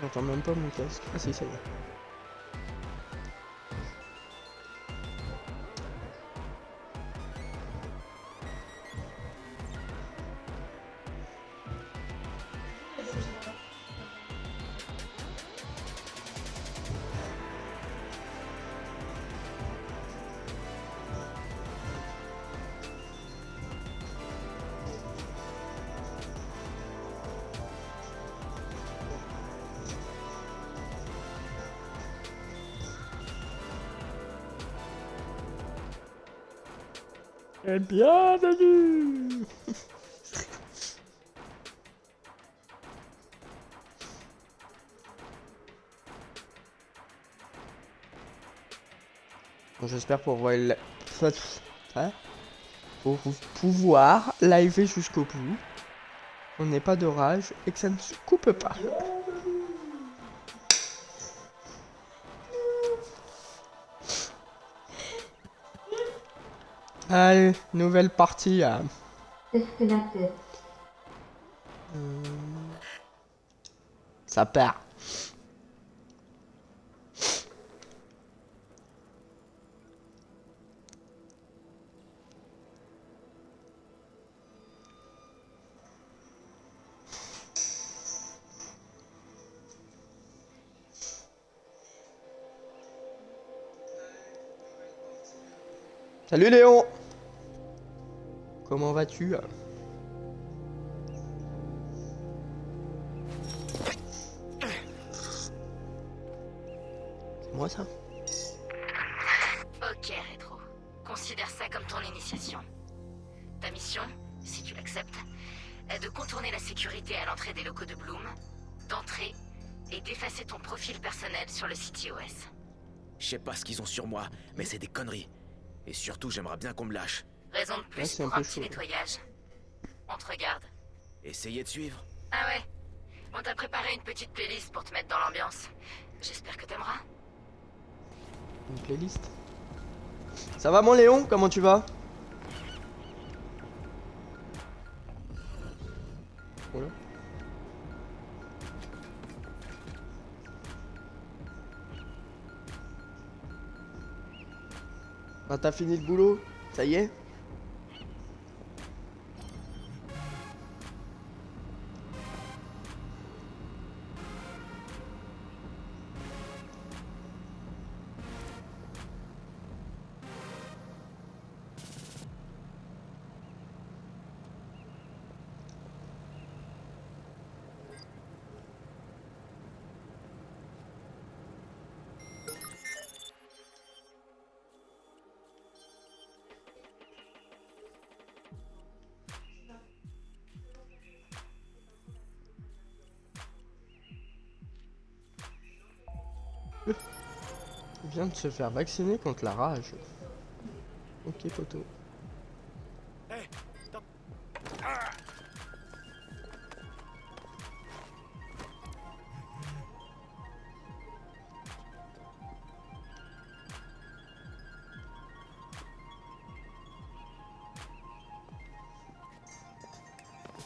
J'entends même pas mon casque. Ah si, ça y est. Et bienvenue. Bon, j'espère hein, pour pouvoir liver jusqu'au bout. On n'est pas d'orage et que ça ne se coupe pas. Allez, nouvelle partie. Ça part. Salut Léon. Comment vas-tu? C'est moi ça? Ok, Rétro. Considère ça comme ton initiation. Ta mission, si tu l'acceptes, est de contourner la sécurité à l'entrée des locaux de Bloom, d'entrer et d'effacer ton profil personnel sur le site iOS. Je sais pas ce qu'ils ont sur moi, mais c'est des conneries. Et surtout, j'aimerais bien qu'on me lâche. Raison de plus Ouais, c'est un pour peu un petit chaud. nettoyage. On te regarde. Essayez de suivre. Ah ouais. On t'a préparé une petite playlist pour te mettre dans l'ambiance. J'espère que t'aimeras. Une playlist. Ça va mon Léon? Comment tu vas? Voilà. Ah, t'as fini le boulot? Ça y est? Il vient de se faire vacciner contre la rage. Ok, poteau.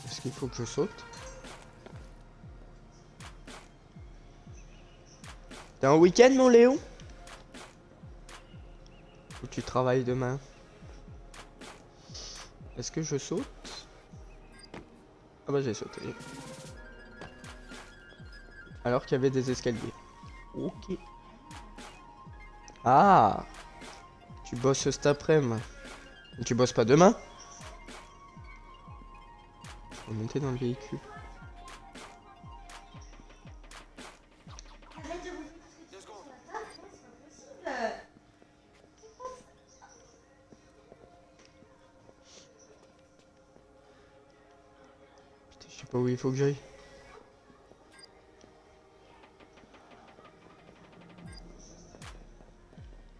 Est-ce qu'il faut que je saute? T'es en week-end, mon Léon? Ou tu travailles demain? Est-ce que je saute? Ah bah j'ai sauté. Alors qu'il y avait des escaliers. Ok. Ah! Tu bosses cet après-midi. Tu bosses pas demain? Faut monter dans le véhicule. Putain, je sais pas où il faut que j'aille.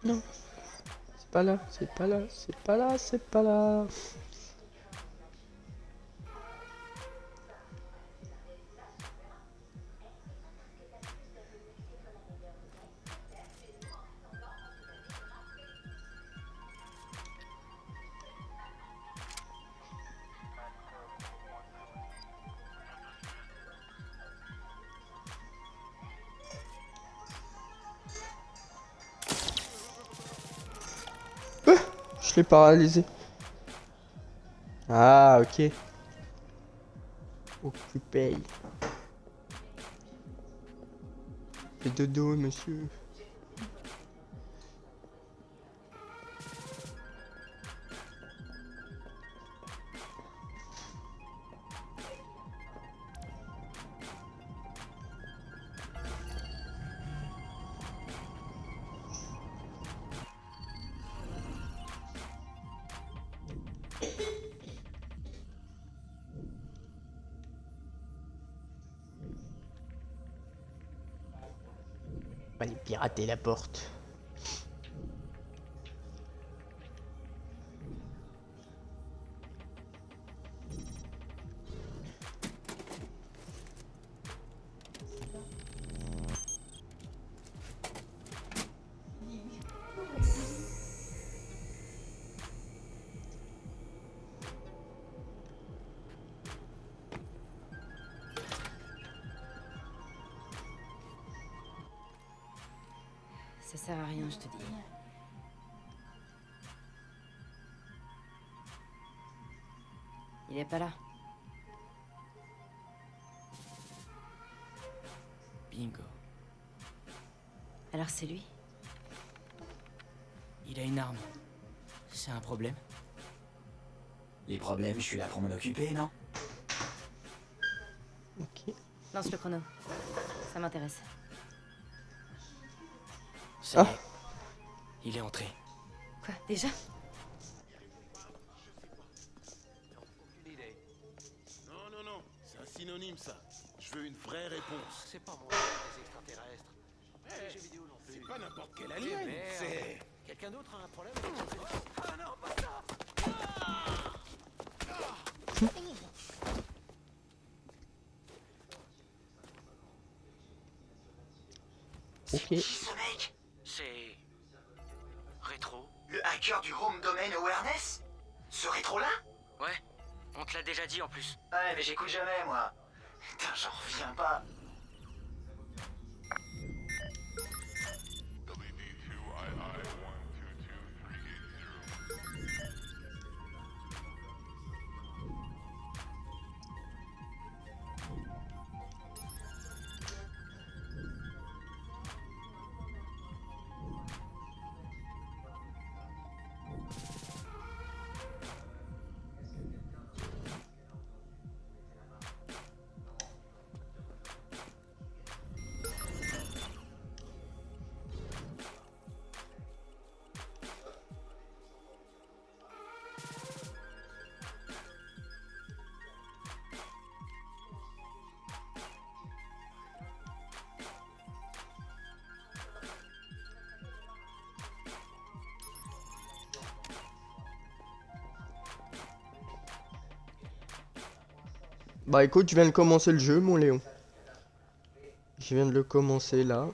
Non. C'est pas là, c'est pas là, c'est pas là, c'est pas là. Je l'ai paralysé. Ah, ok. Occupé. Fais dodo, monsieur. On va aller pirater la porte. Ça sert à rien, je te dis. Il est pas là. Bingo. Alors c'est lui? Il a une arme. C'est un problème? Les problèmes, je suis là pour m'en occuper, non? Ok. Lance le chrono. Ça m'intéresse. Ça y Ah. est. Il est entré. Quoi, déjà? Non, non, non, c'est un synonyme ça. Je veux une vraie réponse. C'est pas mon des extraterrestres. Ces jeux vidéo non plus. C'est pas n'importe quel alien, Merde. c'est... Quelqu'un d'autre a un problème avec ça? Ah non, pas ça. Ok. Qui ce mec? C'est... Rétro? Le hacker du Home Domain Awareness? Ce rétro-là? Ouais. On te l'a déjà dit en plus. Ouais, mais j'écoute jamais, moi. Putain, j'en reviens pas. Bah écoute, je viens de commencer le jeu, mon Léon. Je viens de le commencer là.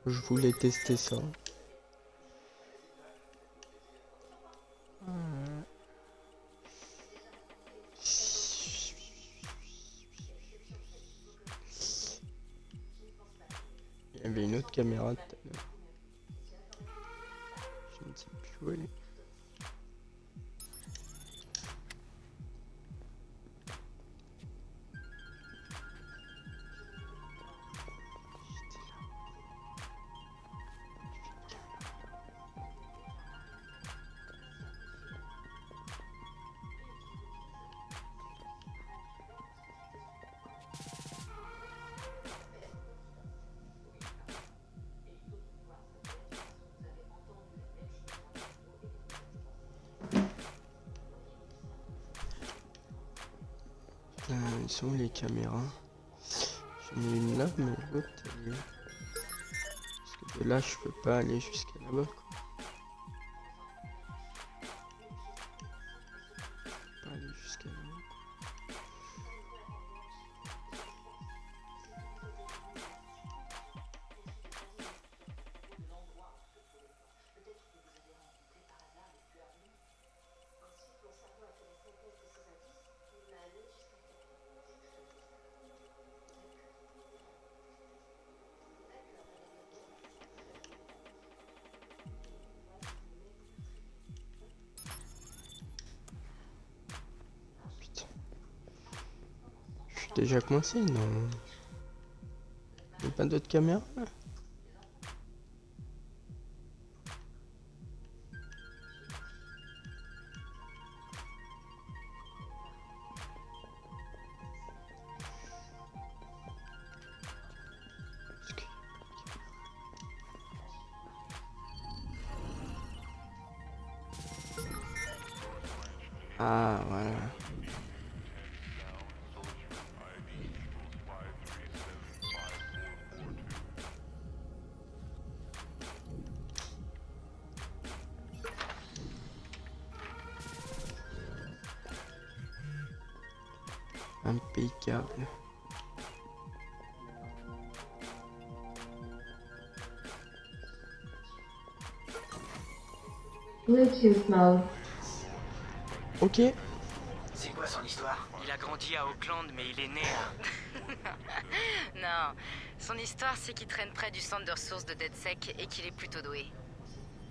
Je voulais tester ça. Il y avait une autre caméra tout à l'heure. Je ne sais plus où elle est. Où sont les caméras? J'en ai une là, mais l'autre elle est où? Parce que de là je peux pas aller jusqu'à là-bas quoi. Je peux pas aller jusqu'à là-bas quoi. déjà coincé, non? Y'a pas d'autres caméras? Ah, voilà. Impeccable. Bluetooth mode. Ok. C'est quoi son histoire? Il a grandi à Auckland, mais il est né à... Non, son histoire c'est qu'il traîne près du centre de ressources de DeadSec et qu'il est plutôt doué.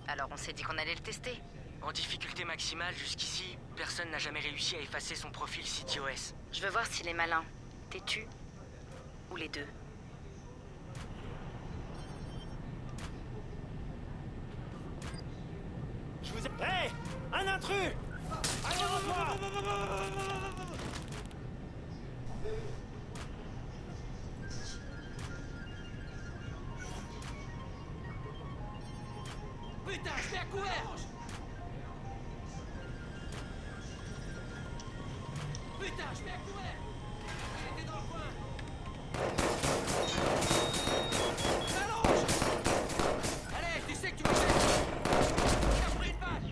Alors on s'est dit qu'on allait le tester. En difficulté maximale, jusqu'ici, personne n'a jamais réussi à effacer son profil CTOS. Je veux voir s'il est malin, têtu ou les deux. Je vous ai... Hé, un intrus! Allez, revois! Putain, je fais à couvert! Putain, je fais à couvert! Il était dans le coin! Allonge! Allez, tu sais que tu vas faire! Il a pris une balle!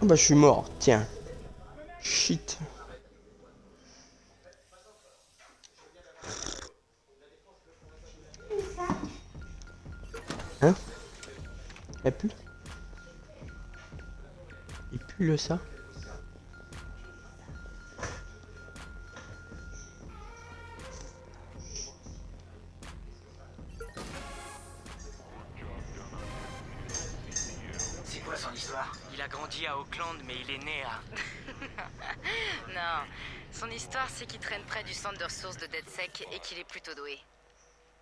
Ah bah je suis mort, tiens. Shit. Hein? Y'a plus? Il pue le ça? C'est quoi son histoire? Il a grandi à Auckland, mais il est né à... Non, son histoire c'est qu'il traîne près du centre de ressources de DeadSec et qu'il est plutôt doué.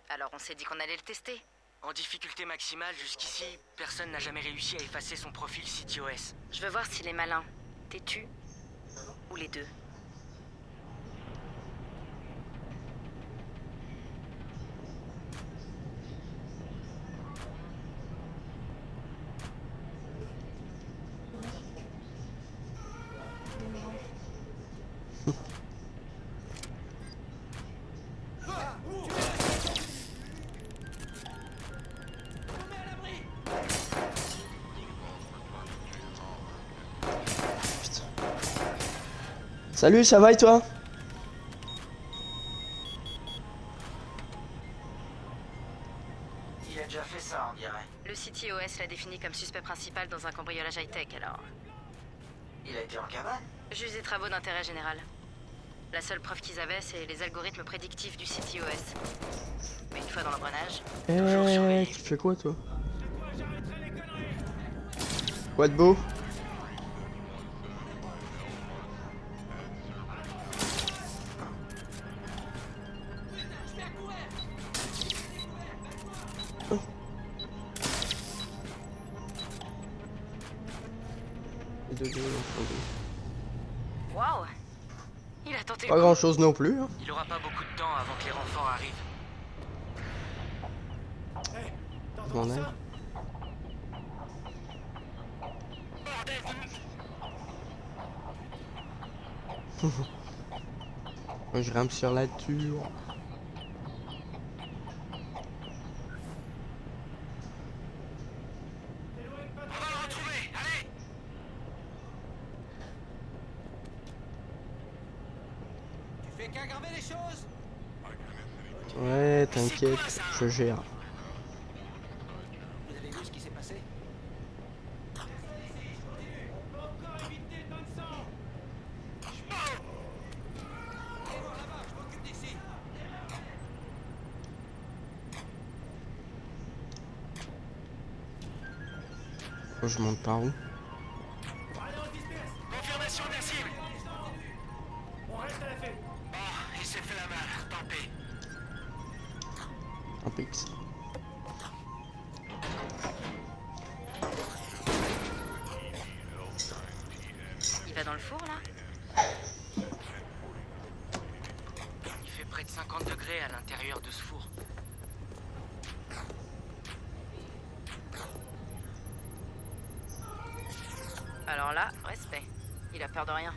Alors on s'est dit qu'on allait le tester. En difficulté maximale, jusqu'ici, personne n'a jamais réussi à effacer son profil CTOS. Je veux voir s'il est malin, têtu ou les deux. Salut, ça va et toi? Il a déjà fait ça, on dirait. Le CTOS l'a défini comme suspect principal dans un cambriolage high-tech, alors... Il a été en cabane? Juste des travaux d'intérêt général. La seule preuve qu'ils avaient, c'est les algorithmes prédictifs du CTOS. Mais une fois dans l'engrenage... Tu fais quoi toi? Quoi de beau? Waouh! Il a tenté Pas le coup. grand chose non plus. Hein. Il aura pas beaucoup de temps avant que les renforts arrivent. Je m'en aille. Moi, je grimpe sur la tour. Tu fais qu'aggraver les choses? Ouais, t'inquiète, je gère. Vous avez vu ce qui s'est passé? Faut que je monte par où? Localisation de la cible. On reste à l'affût. Bon, il s'est fait la malle, tant pis. Un pix. Il va dans le four, là? Il fait près de 50 degrés à l'intérieur de ce four. Alors là, respect. Il a peur de rien.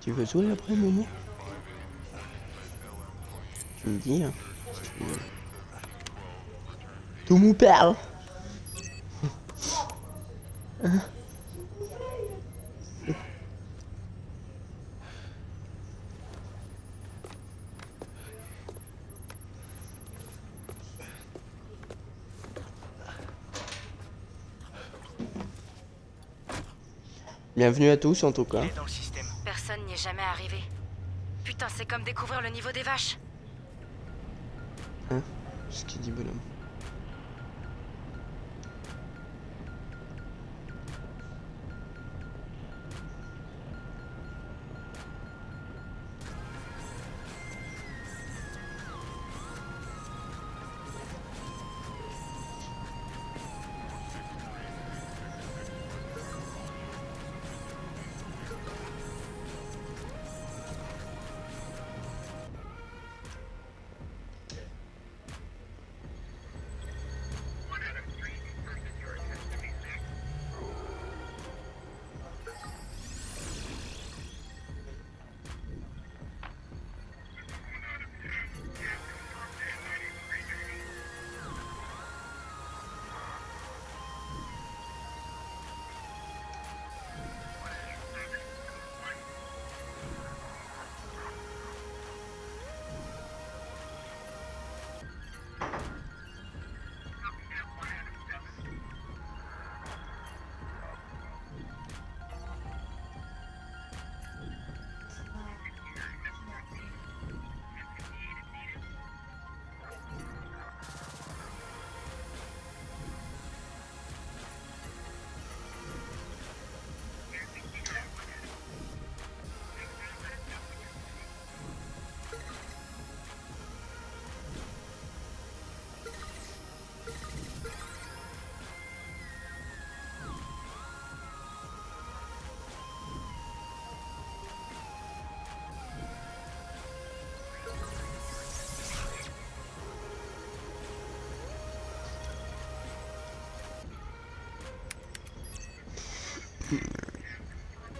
Tu veux jouer après, Momo? Tu me dis, hein, si tu veux. Tout mon parle. Bienvenue à tous en tout cas. Il est dans le système. Personne n'y est jamais arrivé. Putain, c'est comme découvrir le niveau des vaches. Hein? Ce qu'il dit bonhomme.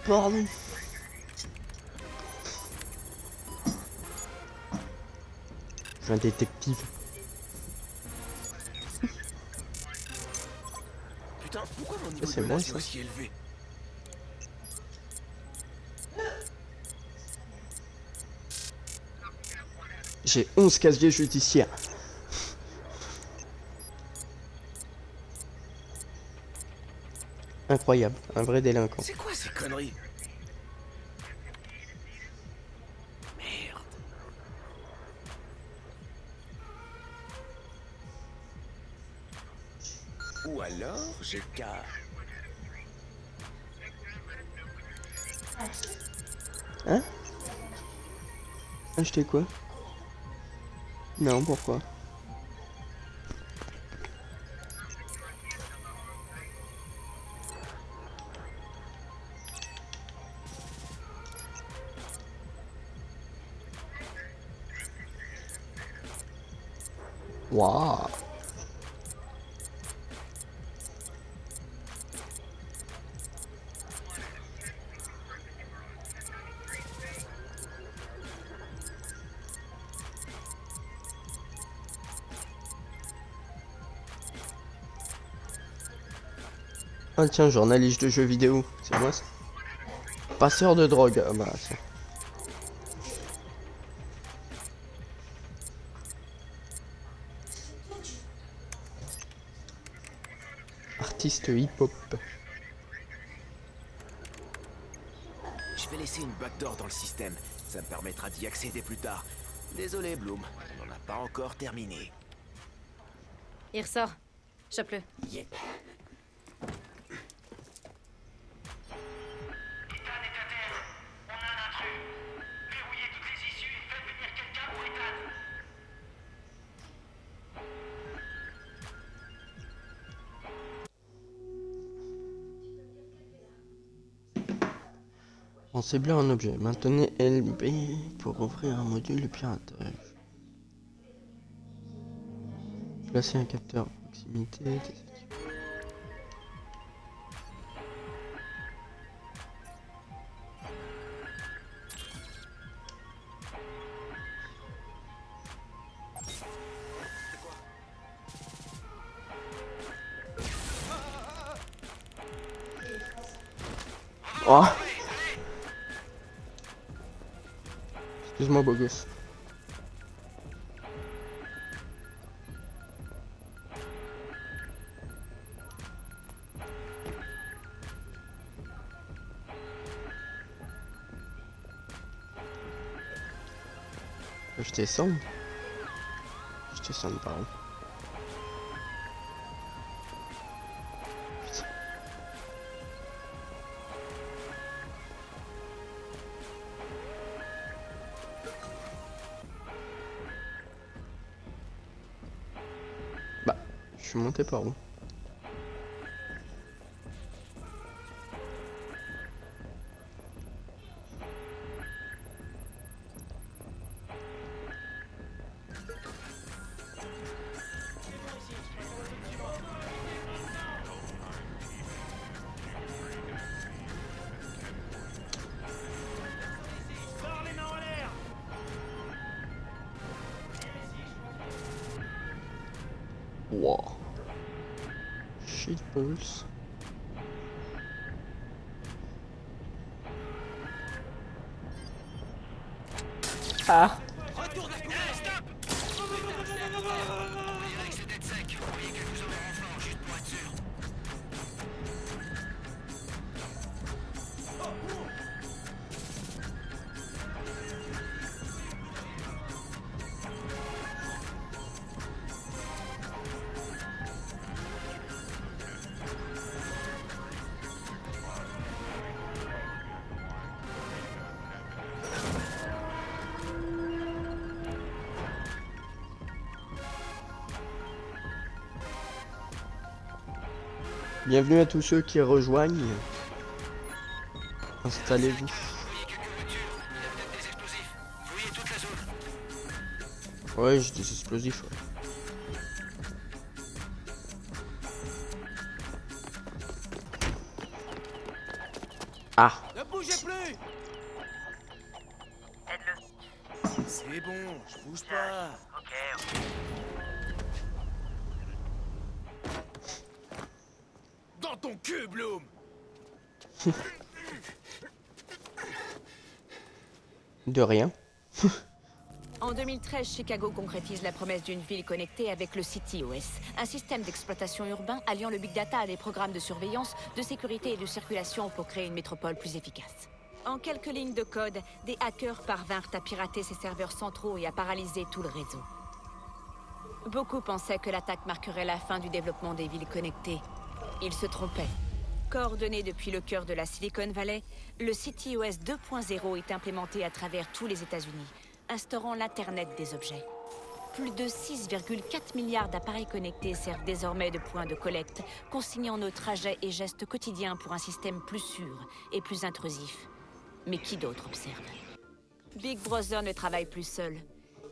Pardon. Je suis un détective. Putain, pourquoi mon niveau C'est de moi, menace est ça. aussi élevé? J'ai 11 casiers judiciaires. Incroyable, un vrai délinquant. C'est quoi ces conneries? Merde. Ou alors, j'ai qu'à... Hein? Acheter quoi? Non, pourquoi? Waouh! Ah tiens, journaliste de jeux vidéo, c'est moi ça. Passeur de drogue, ah bah ça. Artiste hip-hop. Je vais laisser une backdoor dans le système. Ça me permettra d'y accéder plus tard. Désolé, Bloom, on n'en a pas encore terminé. Il ressort. Chope-le. Yep. On cible un objet. Maintenez LB pour ouvrir un module de piratage. Placer un capteur à proximité. Oh! Excuse-moi, beau gosse. Je descends. Je descends par où? Putain. Bah, je suis monté par où? Wow. Shit balls. Ah. Retourne à courir, stop! Eric, c'est dead sec. Envoyez quelques hommes en renfort, juste pour être sûr. Bienvenue à tous ceux qui rejoignent. Installez-vous. Envoyez quelques voitures. Il y a peut-être des explosifs. Fouillez toute la zone. Ouais, j'ai des explosifs. Ouais. Ah. Ne bougez plus! C'est bon, je bouge pas. Dans ton cul, Bloom! De rien. En 2013, Chicago concrétise la promesse d'une ville connectée avec le CityOS, un système d'exploitation urbain alliant le big data à des programmes de surveillance, de sécurité et de circulation pour créer une métropole plus efficace. En quelques lignes de code, des hackers parvinrent à pirater ses serveurs centraux et à paralyser tout le réseau. Beaucoup pensaient que l'attaque marquerait la fin du développement des villes connectées. Ils se trompaient. Coordonné depuis le cœur de la Silicon Valley, le CityOS 2.0 est implémenté à travers tous les États-Unis, instaurant l'Internet des objets. Plus de 6,4 milliards d'appareils connectés servent désormais de point de collecte, consignant nos trajets et gestes quotidiens pour un système plus sûr et plus intrusif. Mais qui d'autre observe? Big Brother ne travaille plus seul.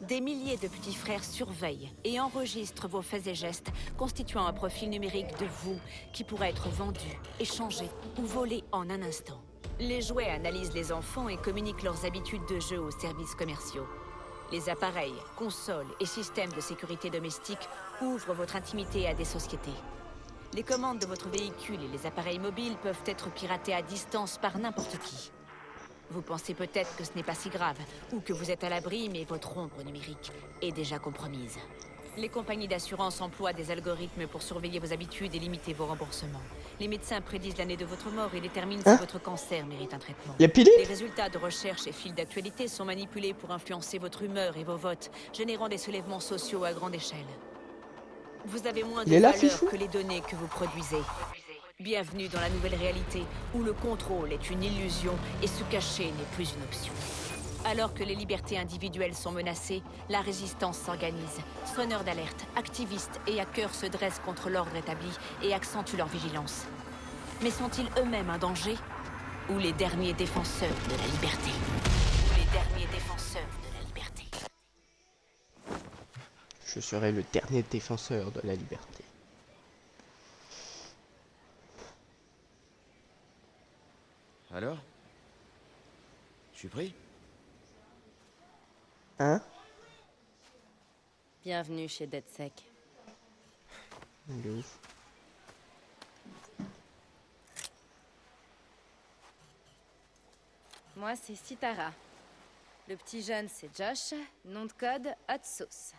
Des milliers de petits frères surveillent et enregistrent vos faits et gestes, constituant un profil numérique de vous qui pourrait être vendu, échangé ou volé en un instant. Les jouets analysent les enfants et communiquent leurs habitudes de jeu aux services commerciaux. Les appareils, consoles et systèmes de sécurité domestique ouvrent votre intimité à des sociétés. Les commandes de votre véhicule et les appareils mobiles peuvent être piratés à distance par n'importe qui. Vous pensez peut-être que ce n'est pas si grave, ou que vous êtes à l'abri, mais votre ombre numérique est déjà compromise. Les compagnies d'assurance emploient des algorithmes pour surveiller vos habitudes et limiter vos remboursements. Les médecins prédisent l'année de votre mort et déterminent si votre cancer mérite un traitement. Y'a Philippe? Les résultats de recherche et fils d'actualité sont manipulés pour influencer votre humeur et vos votes, générant des soulèvements sociaux à grande échelle. Vous avez moins de Il est là, valeur Fifou? que les données que vous produisez. Bienvenue dans la nouvelle réalité, où le contrôle est une illusion et se cacher n'est plus une option. Alors que les libertés individuelles sont menacées, la résistance s'organise. Sonneurs d'alerte, activistes et hackers se dressent contre l'ordre établi et accentuent leur vigilance. Mais sont-ils eux-mêmes un danger? Ou les derniers défenseurs de la liberté? Ou les derniers défenseurs de la liberté? Je serai le dernier défenseur de la liberté. Alors? Je suis pris? Hein? Bienvenue chez DeadSec. De ouf. Moi, c'est Sitara. Le petit jeune, c'est Josh. Nom de code, Hot Sauce.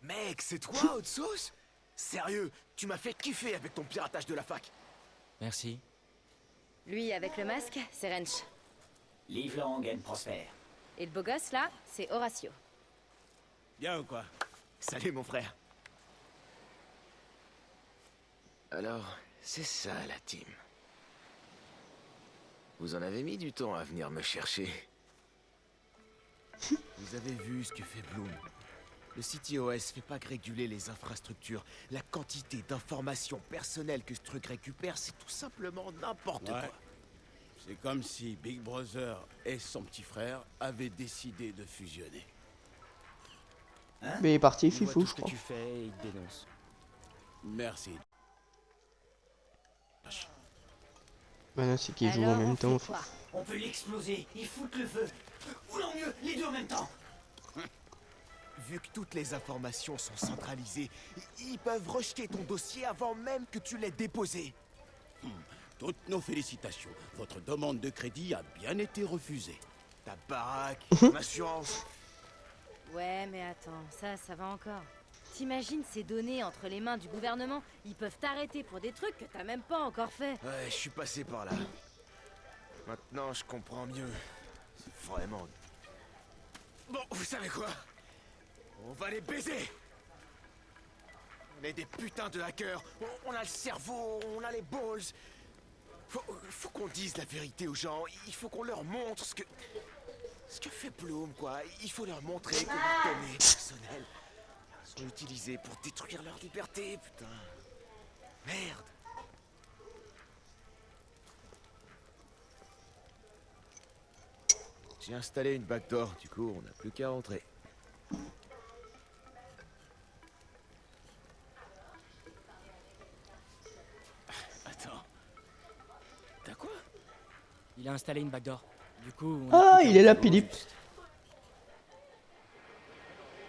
Mec, c'est toi, Hot Sauce? Sérieux, tu m'as fait kiffer avec ton piratage de la fac. Merci. Lui, avec le masque, c'est Wrench. Live long and prospère. Et le beau gosse, là, c'est Horatio. Bien ou quoi? Salut mon frère. Alors, c'est ça la team. Vous en avez mis du temps à venir me chercher. Vous avez vu ce que fait Bloom. Le CTOS fait pas que réguler les infrastructures. La quantité d'informations personnelles que ce truc récupère, c'est tout simplement n'importe Ouais. quoi. C'est comme si Big Brother et son petit frère avaient décidé de fusionner. Mais il est parti, Il voit Fifou, tout je ce que crois. tu fais et il te dénonce. Merci. Bah non, c'est qu'ils jouent Alors, en même on temps. fait quoi? On peut l'exploser, y foutre le feu. Ou non mieux, les deux en même temps. Vu que toutes les informations sont centralisées, ils peuvent rejeter ton dossier avant même que tu l'aies déposé. Toutes nos félicitations. Votre demande de crédit a bien été refusée. Ta baraque, ton assurance. Ouais, mais attends, ça va encore. T'imagines ces données entre les mains du gouvernement? Ils peuvent t'arrêter pour des trucs que t'as même pas encore fait. Ouais, je suis passé par là. Maintenant, je comprends mieux. C'est vraiment... Bon, vous savez quoi? On va les baiser! On est des putains de hackers. On a le cerveau, on a les balls. Faut qu'on dise la vérité aux gens. Il faut qu'on leur montre ce que fait Bloom, quoi. Il faut leur montrer que les données personnelles sont utilisées pour détruire leur liberté, putain. Merde. J'ai installé une backdoor, du coup, on n'a plus qu'à rentrer. Attends. T'as quoi? Il a installé une backdoor. Du coup, on Ah, a plus qu'à il est là, rentrer. Philippe.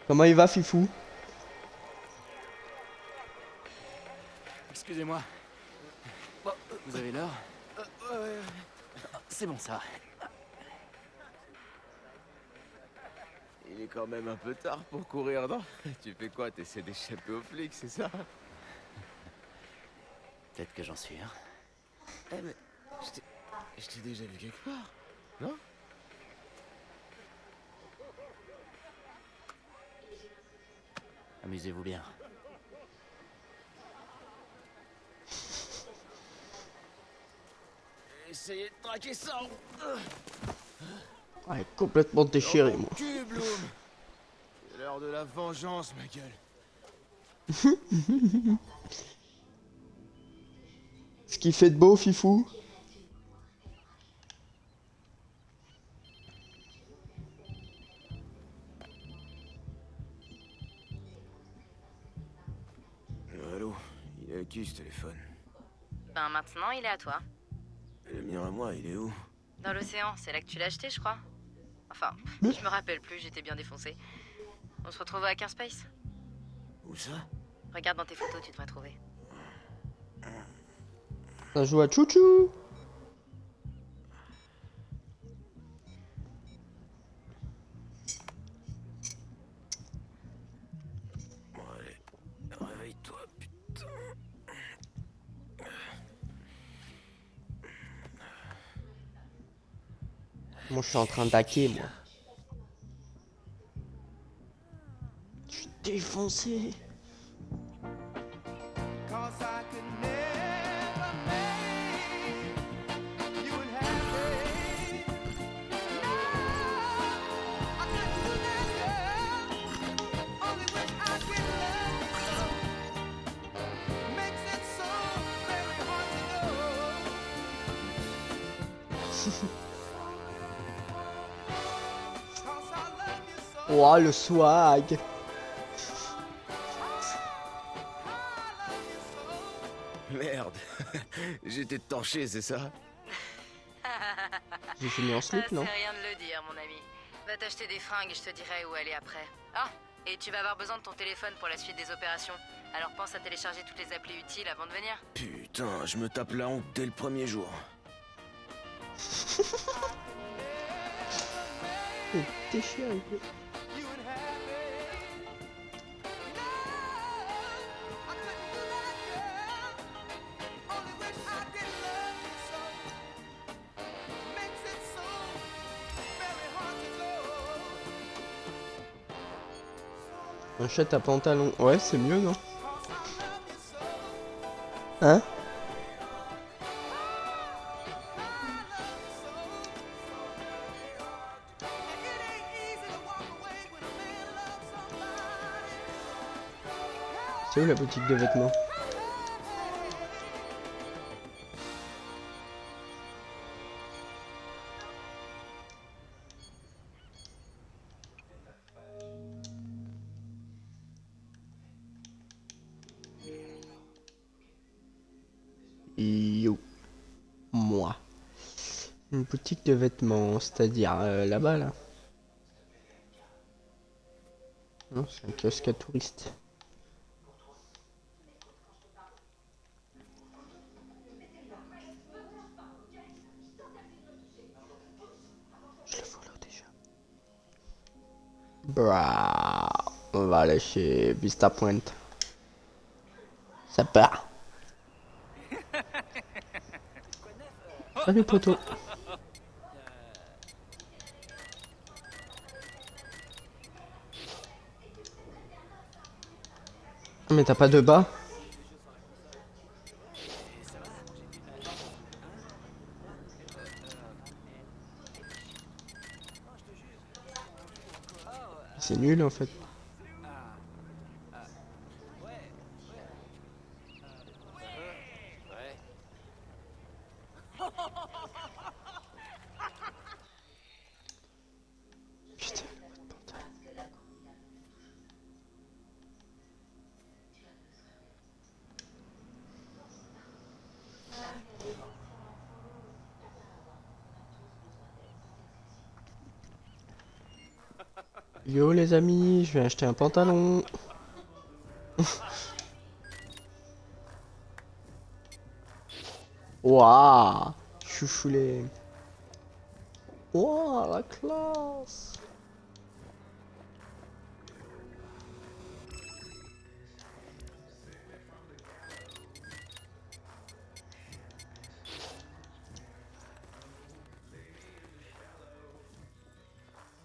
Comment il va, Fifou? Excusez-moi. Vous avez l'heure? C'est bon, ça va. Il est quand même un peu tard pour courir, non? Tu fais quoi? T'essaies d'échapper aux flics, c'est ça? Peut-être que j'en suis un. Eh mais... Je t'ai déjà vu quelque part, non? Amusez-vous bien. Essayez de traquer ça! Ah, il est complètement déchiré, moi. Cul, Bloom! C'est l'heure de la vengeance, ma gueule. Ce qu'il fait de beau, Fifou? Allô? Il est à qui ce téléphone? Ben maintenant, il est à toi. Le mien à moi, il est où? Dans l'océan, c'est là que tu l'as acheté, je crois. Enfin, je me rappelle plus, j'étais bien défoncé. On se retrouve à Hackerspace. Où ça? Regarde dans tes photos, tu devrais trouver. Ça joue à chouchou. Bon, allez. Moi, je suis en train d'hacker, moi. Je suis défoncé. Oh, le swag. Merde. J'étais torché, c'est ça? J'ai fini en slip, Ah, non? c'est rien de le dire, mon ami. Va t'acheter des fringues et je te dirai où aller après. Ah, et tu vas avoir besoin de ton téléphone pour la suite des opérations. Alors pense à télécharger toutes les applis utiles avant de venir. Putain, je me tape la honte dès le premier jour. C'est déchiré. Achète un pantalon. Ouais, c'est mieux, non? Hein? C'est où la boutique de vêtements? Yo. Moi. Une boutique de vêtements, c'est-à-dire là-bas, là. Non, c'est un kiosque à touristes. Je le follow déjà. Bra. On va aller chez Vista Point. Ça part. Salut poto. Mais t'as pas de bas? C'est nul en fait. Putain, le pantalon. Yo les amis, je vais acheter un pantalon. Waouh, chouchoulé. Waouh, la classe.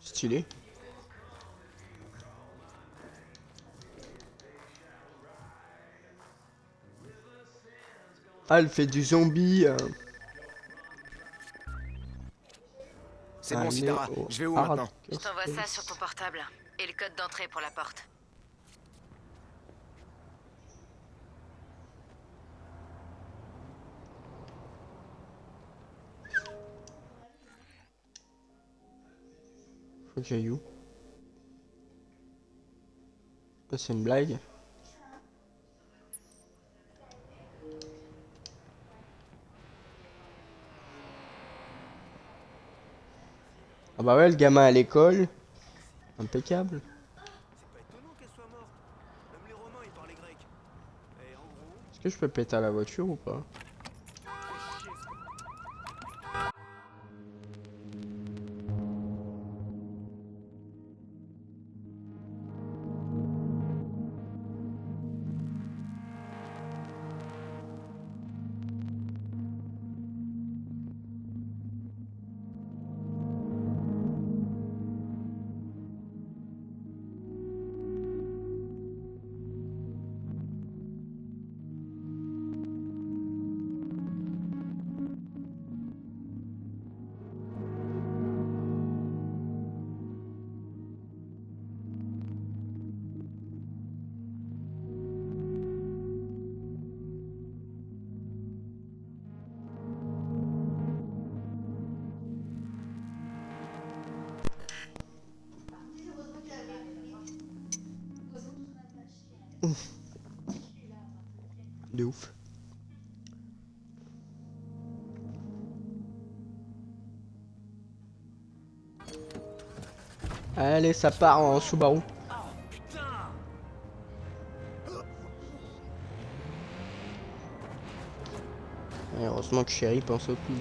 Stylé. Ah, elle fait du zombie. C'est bon, Allez Sitara. au Je vais où Hard maintenant? Je t'envoie ça Space. sur ton portable. Et le code d'entrée pour la porte. Faut que j'aille où? Ça, c'est une blague. Ah bah ouais, le gamin à l'école. Impeccable. C'est pas étonnant qu'elle soit morte. Même les Romains, ils parlaient grec. Et en gros, Est-ce que je peux péter à la voiture ou pas? De ouf. Allez, ça part en Subaru. Et heureusement que Chéri pense au coup.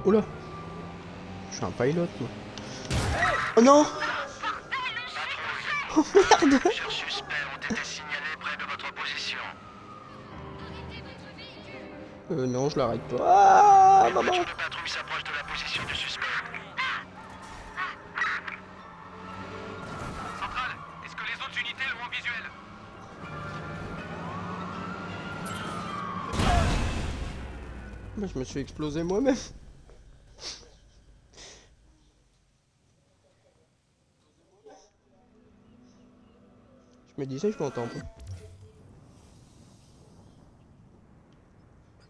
Oula. Je suis un pilote, moi. Oh non. Oh merde. Plusieurs suspects ont été signalés près de votre position. Non, je l'arrête pas. Ah, Une maman. voiture de patrouille s'approche de la position du suspect. Centrale, est-ce que les autres unités l'ont en visuel? Bah, je me suis explosé moi-même. Je me disais, je m'entends pas.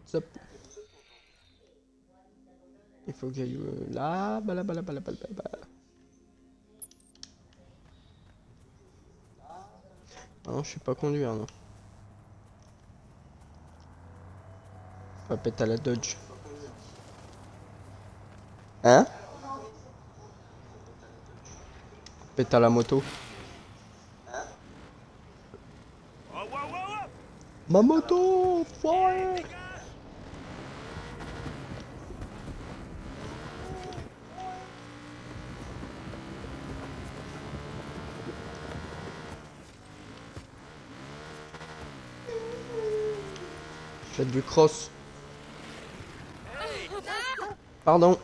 Zop. Il faut que j'aille là, bah là, bah là, bah là, bah là, bah là. Ah non, je sais pas conduire, non. On va péter à la Dodge. Hein? Pète à la moto. Ma moto! Fire! Faites du cross. Pardon.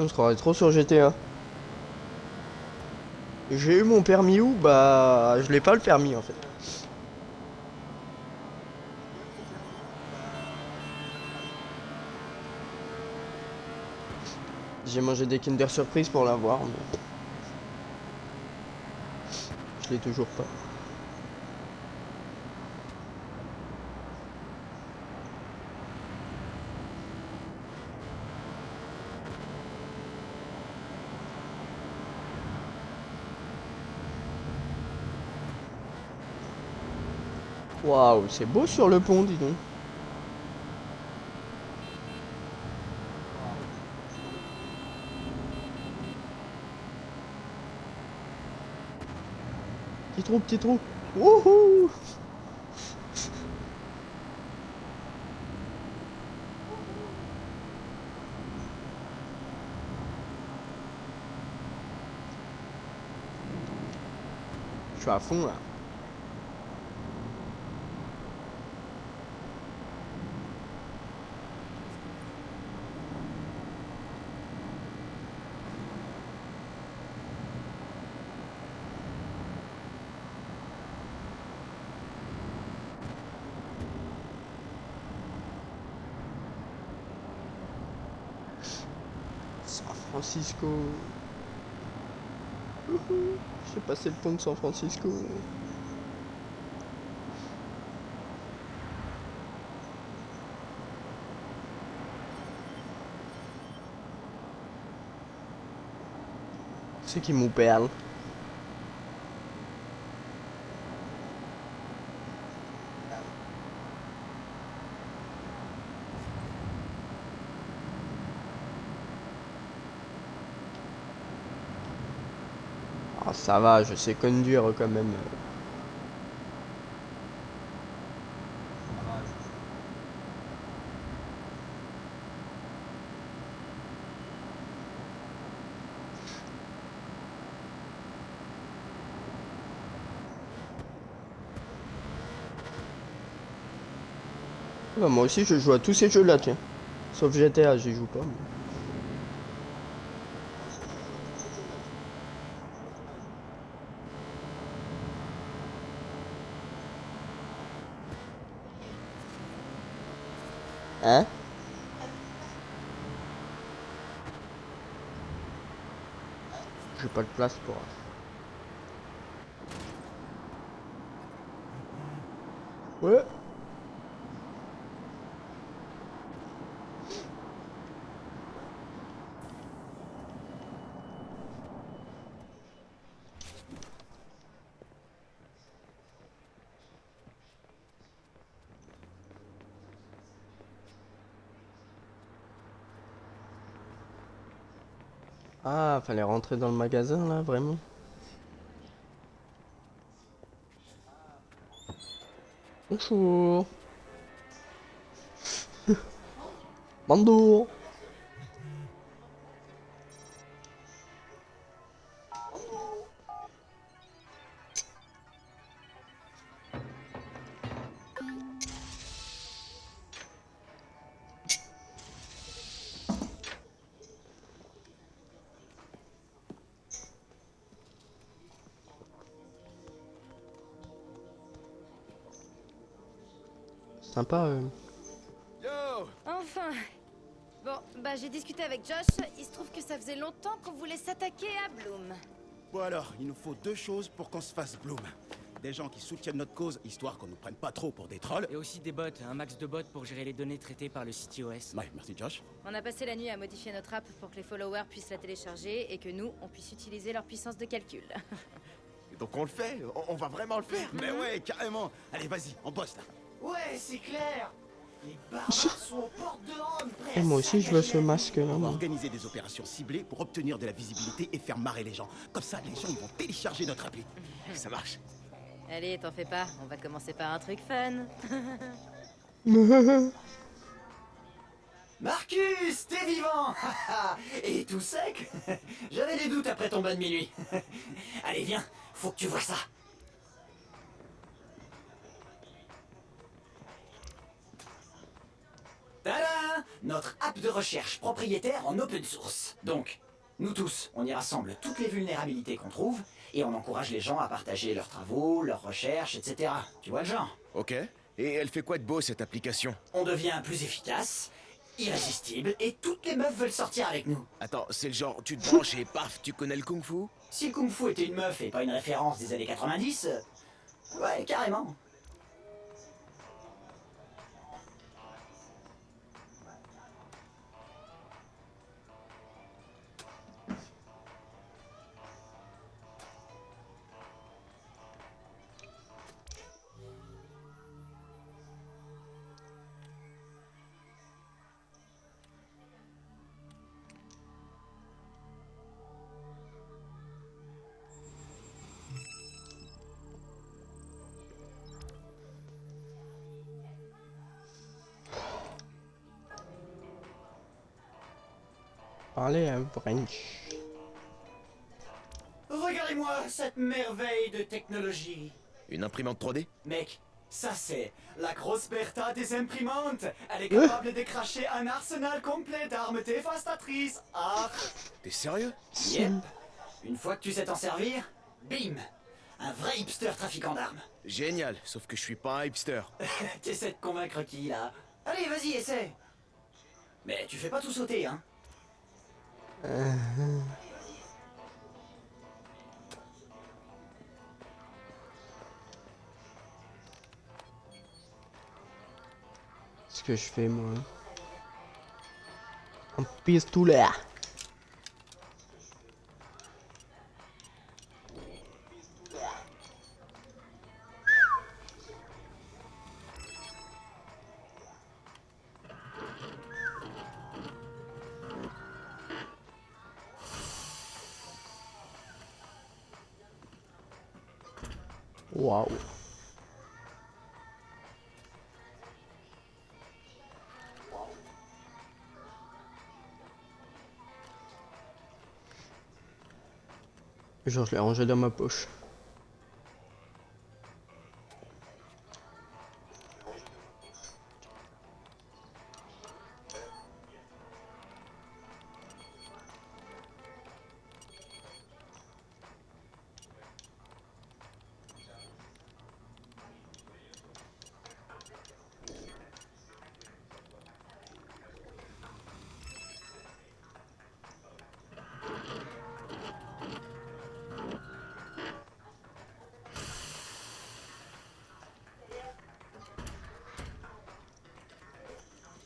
On se croirait trop sur GTA. J'ai eu mon permis où? Bah, je l'ai pas le permis en fait. J'ai mangé des Kinder Surprise pour l'avoir, mais je l'ai toujours pas. Waouh, c'est beau sur le pont, dis donc. Petit trou, petit trou. Wouhou! Je suis à fond là. San Francisco. Wouhou. J'ai passé le pont de San Francisco. C'est qui mon perle? Ah, ça va, je sais conduire quand même. Bah, moi aussi, je joue à tous ces jeux-là, tiens. Sauf GTA, j'y joue pas. Hein? J'ai pas de place pour... Ouais. Ah, fallait rentrer dans le magasin là, vraiment. Bonjour. Bonjour. Sympa. Yo! Enfin. Bon, bah j'ai discuté avec Josh. Il se trouve que ça faisait longtemps qu'on voulait s'attaquer à Bloom. Bon alors, il nous faut deux choses pour qu'on se fasse Bloom. Des gens qui soutiennent notre cause, histoire qu'on nous prenne pas trop pour des trolls. Et aussi des bots, un max de bots pour gérer les données traitées par le CTOS. Ouais, merci Josh. On a passé la nuit à modifier notre app pour que les followers puissent la télécharger et que nous, on puisse utiliser leur puissance de calcul. Donc on le fait? On va vraiment le faire? Mais ouais, carrément. Allez, vas-y, on bosse là. Ouais, c'est clair. Les barbares sont aux portes de Rome, prêts Et à moi aussi, je veux ce saccager la masque là. On va moi. organiser des opérations ciblées pour obtenir de la visibilité et faire marrer les gens. Comme ça, les gens ils vont télécharger notre appli. Ça marche. Allez, t'en fais pas, on va commencer par un truc fun. Marcus, t'es vivant. Et tout sec. J'avais des doutes après ton bain de minuit. Allez, viens, faut que tu vois ça. Tada! Notre app de recherche propriétaire en open source. Donc, nous tous, on y rassemble toutes les vulnérabilités qu'on trouve et on encourage les gens à partager leurs travaux, leurs recherches, etc. Tu vois le genre? Ok. Et elle fait quoi de beau cette application? On devient plus efficace, irrésistible et toutes les meufs veulent sortir avec nous. Attends, c'est le genre, tu te branches et paf, tu connais le kung-fu? Si le kung-fu était une meuf et pas une référence des années 90, ouais, carrément. Parler à French. Regardez-moi cette merveille de technologie. Une imprimante 3D? Mec, ça c'est la grosse Bertha des imprimantes. Elle est capable de cracher un arsenal complet d'armes dévastatrices. Ah, T'es sérieux? yep. Une fois que tu sais t'en servir, bim. Un vrai hipster trafiquant d'armes. Génial, sauf que je suis pas un hipster. T'essaies de convaincre qui là? Allez, vas-y, essaie. Mais tu fais pas tout sauter, hein. Ce que je fais moi. Un pistolet. Waouh. Genre, je l'ai rangé dans ma poche.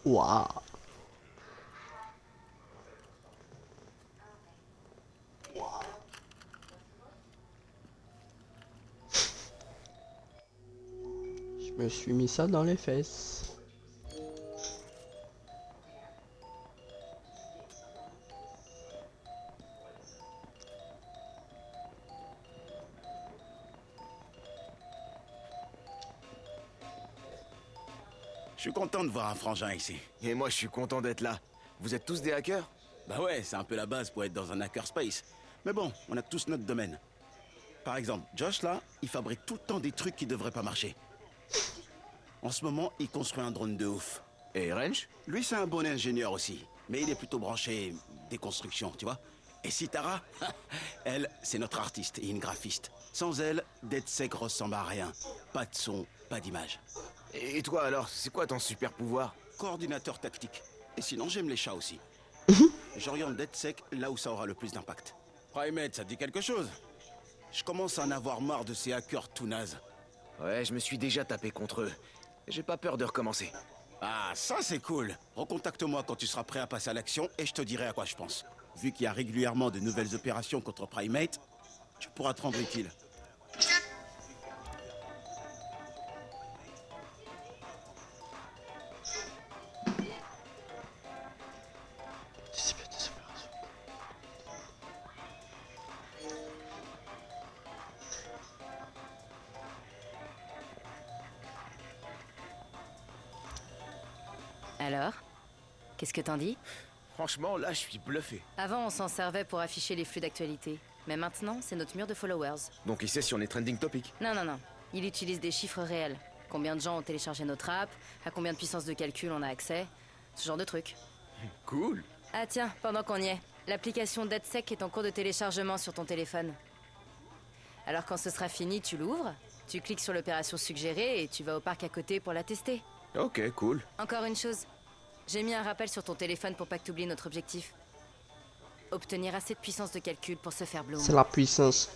Waouh. Je me suis mis ça dans les fesses. Je suis content de voir un frangin ici. Et moi, je suis content d'être là. Vous êtes tous des hackers? Bah ouais, c'est un peu la base pour être dans un hackerspace. Mais bon, on a tous notre domaine. Par exemple, Josh là, il fabrique tout le temps des trucs qui devraient pas marcher. En ce moment, il construit un drone de ouf. Et Wrench? Lui, c'est un bon ingénieur aussi. Mais il est plutôt branché déconstruction, tu vois. Et Sitara, elle, c'est notre artiste et une graphiste. Sans elle, DedSec ressemble à rien. Pas de son, pas d'image. Et toi alors, c'est quoi ton super pouvoir? Coordinateur tactique. Et sinon, j'aime les chats aussi. J'oriente DedSec là où ça aura le plus d'impact. Primate, ça te dit quelque chose? Je commence à en avoir marre de ces hackers tout nazes. Ouais, je me suis déjà tapé contre eux. J'ai pas peur de recommencer. Ah, ça c'est cool. Recontacte-moi quand tu seras prêt à passer à l'action et je te dirai à quoi je pense. Vu qu'il y a régulièrement de nouvelles opérations contre Primate, tu pourras te rendre utile. Alors? Qu'est-ce que t'en dis? Franchement, là, je suis bluffé. Avant, on s'en servait pour afficher les flux d'actualité. Mais maintenant, c'est notre mur de followers. Donc il sait si on est trending topic. Non, non, non. Il utilise des chiffres réels. Combien de gens ont téléchargé notre app, à combien de puissance de calcul on a accès, ce genre de trucs. Cool. Ah tiens, pendant qu'on y est, l'application DedSec est en cours de téléchargement sur ton téléphone. Alors quand ce sera fini, tu l'ouvres, tu cliques sur l'opération suggérée et tu vas au parc à côté pour la tester. Ok, cool. Encore une chose, j'ai mis un rappel sur ton téléphone pour pas que t'oublies notre objectif. Obtenir assez de puissance de calcul pour se faire bloom. C'est la puissance.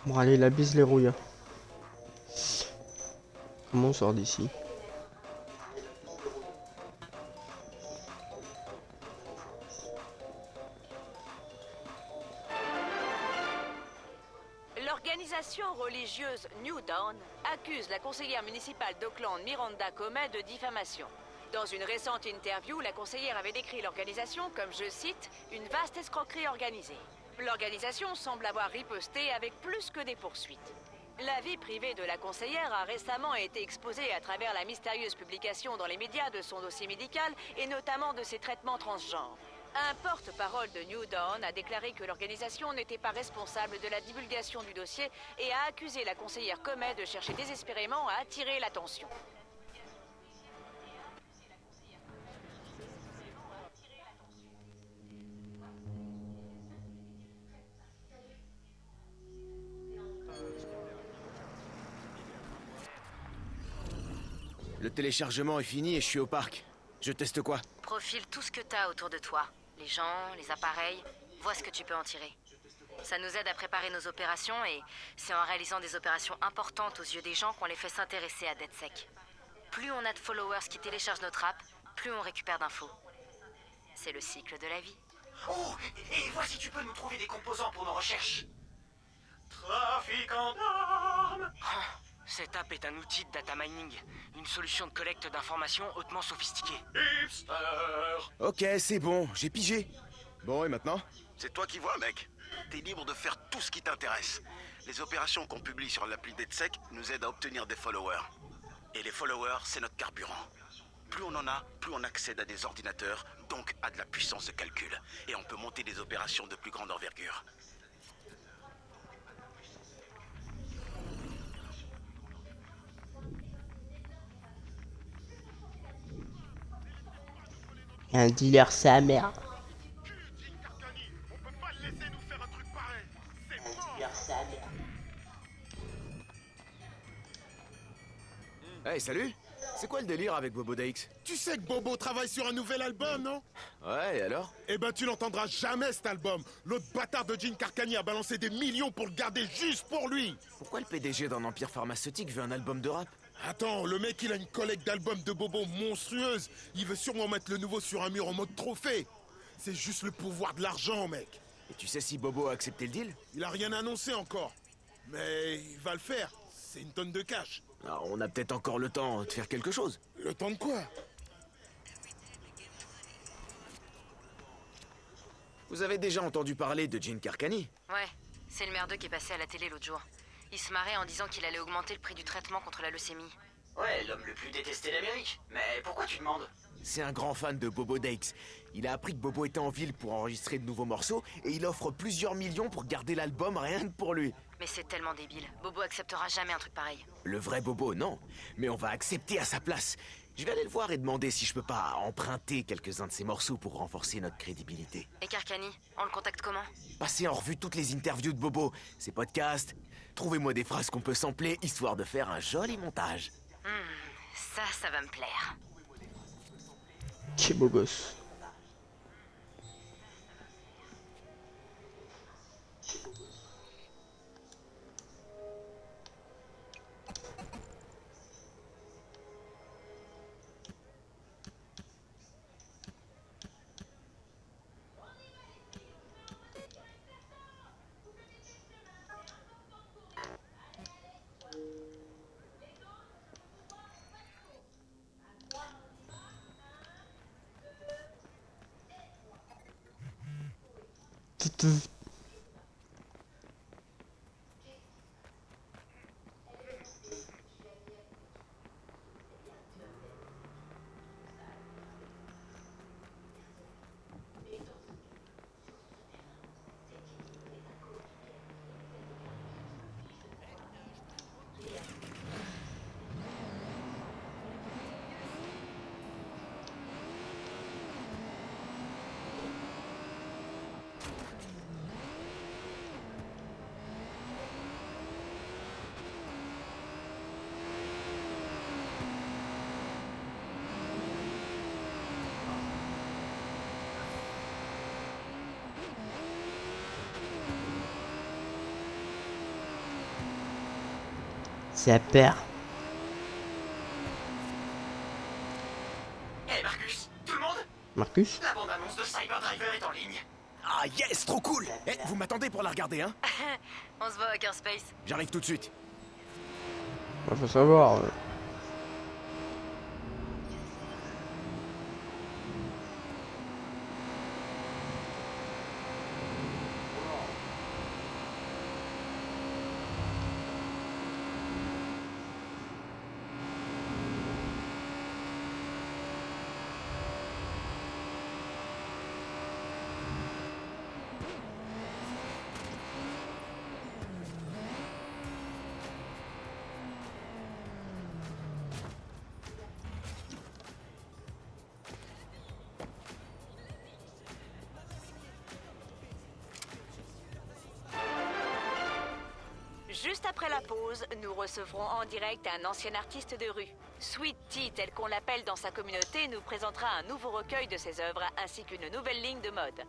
Bon allez, la bise les rouilles. Comment on sort d'ici? L'organisation religieuse New Dawn accuse la conseillère municipale d'Oakland, Miranda Comet, de diffamation. Dans une récente interview, la conseillère avait décrit l'organisation comme, je cite, une vaste escroquerie organisée. L'organisation semble avoir riposté avec plus que des poursuites. La vie privée de la conseillère a récemment été exposée à travers la mystérieuse publication dans les médias de son dossier médical et notamment de ses traitements transgenres. Un porte-parole de New Dawn a déclaré que l'organisation n'était pas responsable de la divulgation du dossier et a accusé la conseillère Comet de chercher désespérément à attirer l'attention. Le téléchargement est fini et je suis au parc. Je teste quoi? Profile tout ce que t'as autour de toi. Les gens, les appareils. Vois ce que tu peux en tirer. Ça nous aide à préparer nos opérations et c'est en réalisant des opérations importantes aux yeux des gens qu'on les fait s'intéresser à DedSec. Plus on a de followers qui téléchargent notre app, plus on récupère d'infos. C'est le cycle de la vie. Oh, et vois si tu peux nous trouver des composants pour nos recherches. Trafiquant d'armes. Cette app est un outil de data mining, une solution de collecte d'informations hautement sophistiquée. Hipster. Ok, c'est bon, j'ai pigé. Bon, et maintenant? C'est toi qui vois, mec. T'es libre de faire tout ce qui t'intéresse. Les opérations qu'on publie sur l'appli DedSec nous aident à obtenir des followers. Et les followers, c'est notre carburant. Plus on en a, plus on accède à des ordinateurs, donc à de la puissance de calcul. Et on peut monter des opérations de plus grande envergure. Un dealer, sa mère. On peut pas le laisser nous faire un truc pareil. C'est mort. Dealer, sa mère. Hey, salut! C'est quoi le délire avec Bobo Dakes? Tu sais que Bobo travaille sur un nouvel album, non? Ouais, et alors? Eh ben tu l'entendras jamais cet album. L'autre bâtard de Gene Carcani a balancé des millions pour le garder juste pour lui. Pourquoi le PDG d'un empire pharmaceutique veut un album de rap? Attends, le mec il a une collecte d'albums de Bobo monstrueuse. Il veut sûrement mettre le nouveau sur un mur en mode trophée. C'est juste le pouvoir de l'argent, mec. Et tu sais si Bobo a accepté le deal? Il a rien annoncé encore. Mais il va le faire. C'est une tonne de cash. Alors, on a peut-être encore le temps de faire quelque chose. Le temps de quoi? Vous avez déjà entendu parler de Gene Carcani? Ouais, c'est le merdeux qui est passé à la télé l'autre jour. Il se marrait en disant qu'il allait augmenter le prix du traitement contre la leucémie. Ouais, l'homme le plus détesté d'Amérique. Mais pourquoi tu demandes? C'est un grand fan de Bobo Dakes. Il a appris que Bobo était en ville pour enregistrer de nouveaux morceaux et il offre plusieurs millions pour garder l'album rien que pour lui. Mais c'est tellement débile. Bobo acceptera jamais un truc pareil. Le vrai Bobo, non. Mais on va accepter à sa place. Je vais aller le voir et demander si je peux pas emprunter quelques-uns de ses morceaux pour renforcer notre crédibilité. Et Carcani, on le contacte comment? Passez en revue toutes les interviews de Bobo, ses podcasts. Trouvez-moi des phrases qu'on peut sampler, histoire de faire un joli montage. Ça va me plaire. Quel beau gosse. Ça perd. Hey Marcus, tout le monde? Marcus? La bande-annonce de Cyberdriver est en ligne. Ah yes, trop cool. Vous m'attendez pour la regarder, hein? On se voit à Hackerspace. J'arrive tout de suite. Faut savoir. Juste après la pause, nous recevrons en direct un ancien artiste de rue. Sweet Tea, tel qu'on l'appelle dans sa communauté, nous présentera un nouveau recueil de ses œuvres ainsi qu'une nouvelle ligne de mode.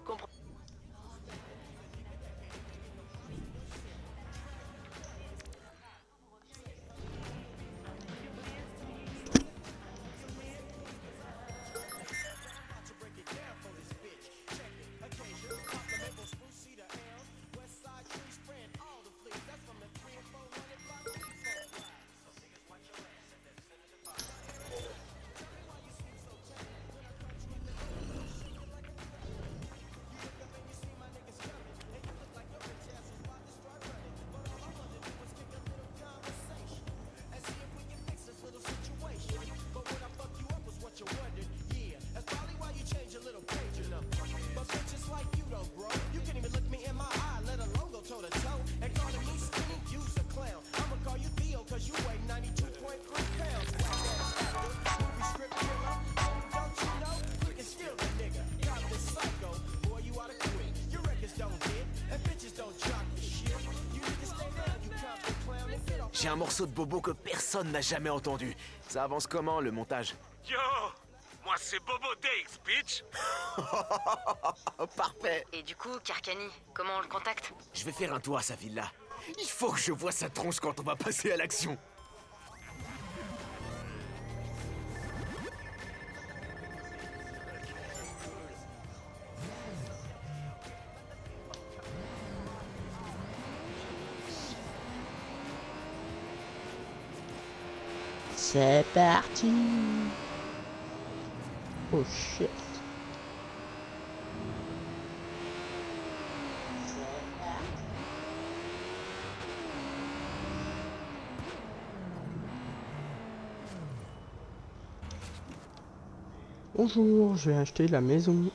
un morceau de Bobo que personne n'a jamais entendu. Ça avance comment, le montage? Yo, moi c'est Bobo Dix, bitch. Parfait. Et du coup, Carcani, comment on le contacte? Je vais faire un tour à sa villa. Il faut que je voie sa tronche quand on va passer à l'action. C'est parti. Oh shit. Bonjour, j'ai acheté la maison.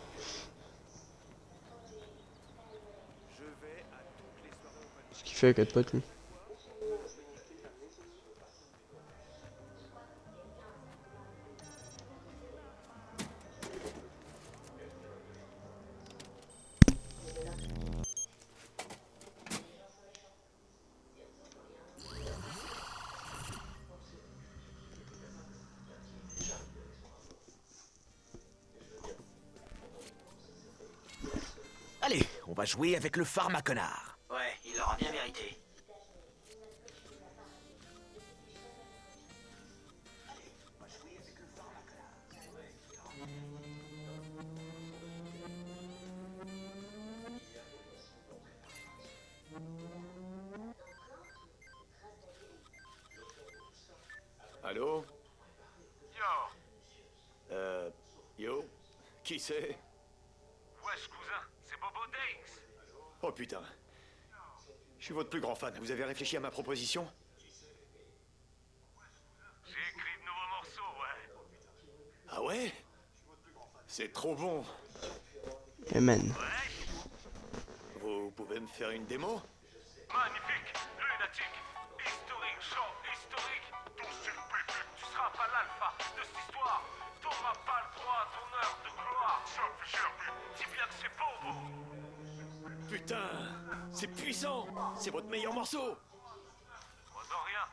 Ce qui fait 4 potes lui. Allez, on va jouer avec le pharmaconnard. Ouais, il l'aura bien mérité. Allô? Yo, Yo? Qui c'est? wesh cousin, c'est Bobo Dix. Oh putain. Je suis votre plus grand fan. Vous avez réfléchi à ma proposition? J'ai écrit de nouveaux morceaux, ouais. Ah ouais? C'est trop bon. Amen. Vous pouvez me faire une démo? Magnifique, lunatique, historique, genre historique. Ton surpépu, tu seras pas l'alpha de cette histoire. T'auras pas le droit à ton heure de gloire. Ça me fait cher, dis bien que c'est Bobo. Putain, c'est puissant. C'est votre meilleur morceau. Moi de rien.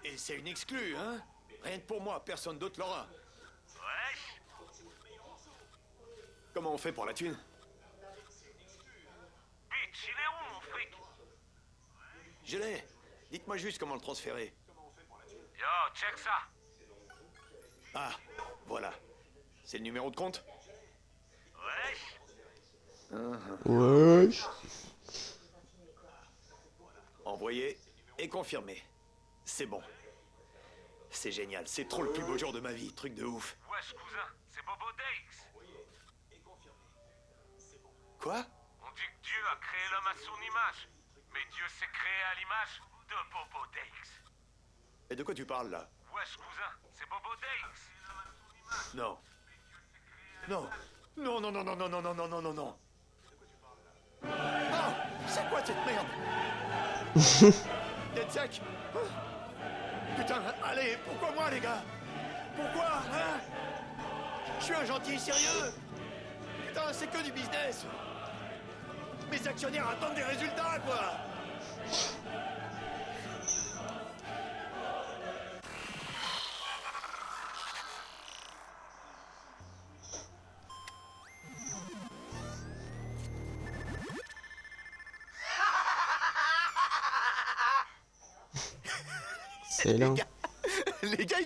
Et c'est une exclue, hein? Rien que pour moi, personne d'autre l'aura. Wesh, Comment on fait pour la thune? bitch, il est où mon fric? Je l'ai. Dites-moi juste comment le transférer. Yo, check ça. Ah, voilà. C'est le numéro de compte? Wesh, Wesh. Envoyé et confirmé. C'est bon. C'est génial. C'est trop le plus beau jour de ma vie. Truc de ouf. wesh cousin, c'est Bobo Dix. Quoi? On dit que Dieu a créé l'homme à son image. Mais Dieu s'est créé à l'image de Bobo Dix. Et de quoi tu parles, là? Wesh cousin, c'est Bobo Dix. Non. Non. Non, non, non, non, non, non, non, non, non, non, non. Ah! C'est quoi cette merde? Dead sec? Putain, allez, pourquoi moi, les gars? Pourquoi, hein? Je suis un gentil sérieux. Putain, c'est que du business. Mes actionnaires attendent des résultats, quoi. Excellent. Les gars,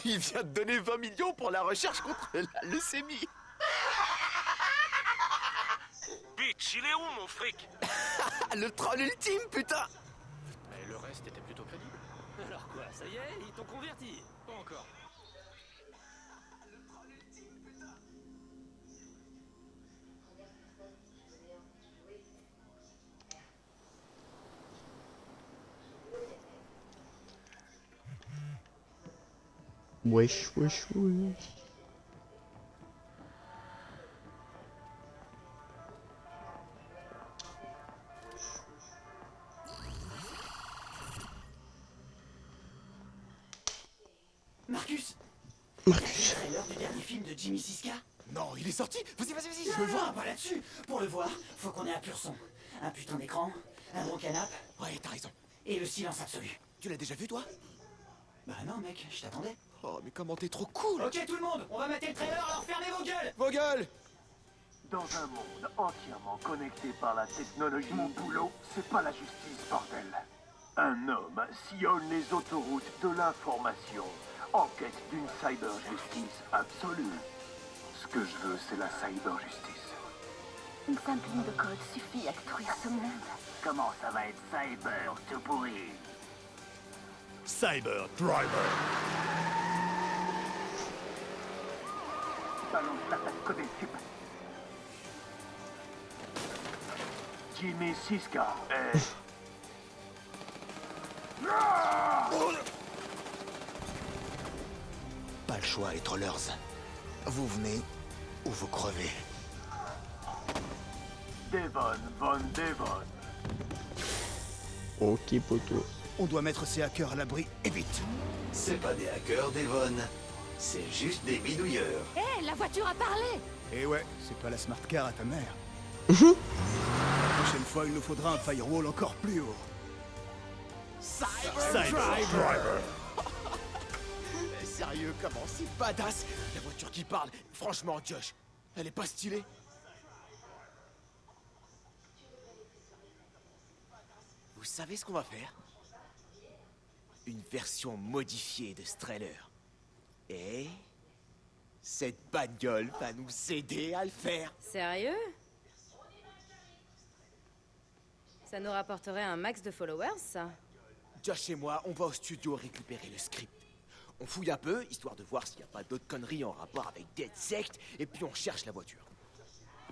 il vient de donner 20 millions pour la recherche contre la leucémie. Bitch, il est où mon fric? Le troll ultime, putain. Et le reste était plutôt crédible. Alors quoi, ça y est, ils t'ont converti? Pas encore. Wesh, wesh, wesh. Marcus, Marcus. trailer du dernier film de Jimmy Siska? Non, il est sorti. Vas-y, vas-y, vas-y. Je veux le voir, pas là-dessus. Pour le voir, faut qu'on ait un pur son. Un putain d'écran, un gros canapé Ouais, t'as raison. et le silence absolu. Tu l'as déjà vu, toi? Bah non, mec, je t'attendais. Oh, mais comment t'es trop cool! Ok, tout le monde, on va mater le trailer, alors fermez vos gueules! Vos gueules! Dans un monde entièrement connecté par la technologie, mon boulot, c'est pas la justice, bordel. Un homme sillonne les autoroutes de l'information en quête d'une cyber-justice absolue. Ce que je veux, c'est la cyber-justice. Une simple ligne de code suffit à détruire ce monde. Comment ça va être cyber, tout pourri? Cyber Driver. Balance l'attaque codée sup. Jimmy Siska est... Pas le choix, les trollers. Vous venez ou vous crevez. Devon Von Devon. Ok, poto. On doit mettre ces hackers à l'abri et vite. C'est pas des hackers, Devon. C'est juste des bidouilleurs. Hé, la voiture a parlé! Et ouais, c'est pas la smart car à ta mère. La prochaine fois, il nous faudra un firewall encore plus haut. Cyber Driver. Mais sérieux, comment c'est badass? La voiture qui parle. Franchement, Josh, elle est pas stylée? Vous savez ce qu'on va faire? Une version modifiée de ce trailer. Et cette bagnole va nous aider à le faire. Sérieux? Ça nous rapporterait un max de followers, ça? Josh et moi, on va au studio récupérer le script. On fouille un peu, histoire de voir s'il n'y a pas d'autres conneries en rapport avec DedSec, et puis on cherche la voiture.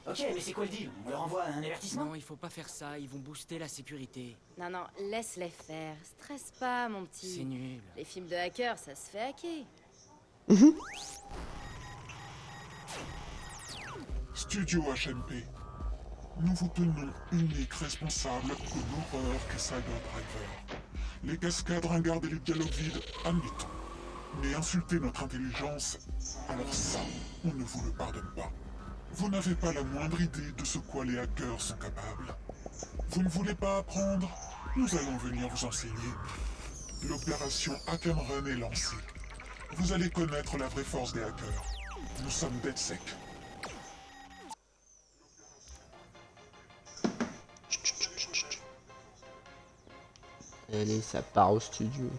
Ok, mais c'est quoi le deal? On leur envoie un avertissement? Non, il faut pas faire ça, ils vont booster la sécurité. Non, non, laisse-les faire. Stresse pas, mon petit. C'est nul. Les films de hackers, ça se fait hacker. Studio HMP. Nous vous tenons unique responsable de l'horreur qu'est Cyber Driver. Les cascades ringardes et les dialogues vides, admettons. Mais insulter notre intelligence, alors ça, on ne vous le pardonne pas. Vous n'avez pas la moindre idée de ce quoi les hackers sont capables. Vous ne voulez pas apprendre? Nous allons venir vous enseigner. L'opération Hack and Run est lancée. Vous allez connaître la vraie force des hackers. Nous sommes DedSec. Allez, ça part au studio.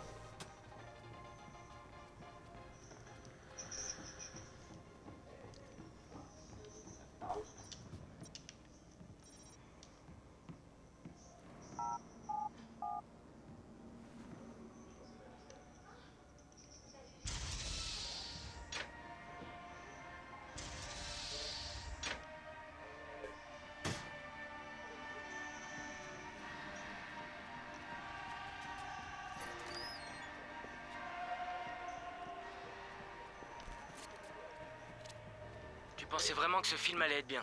Tu pensais vraiment que ce film allait être bien?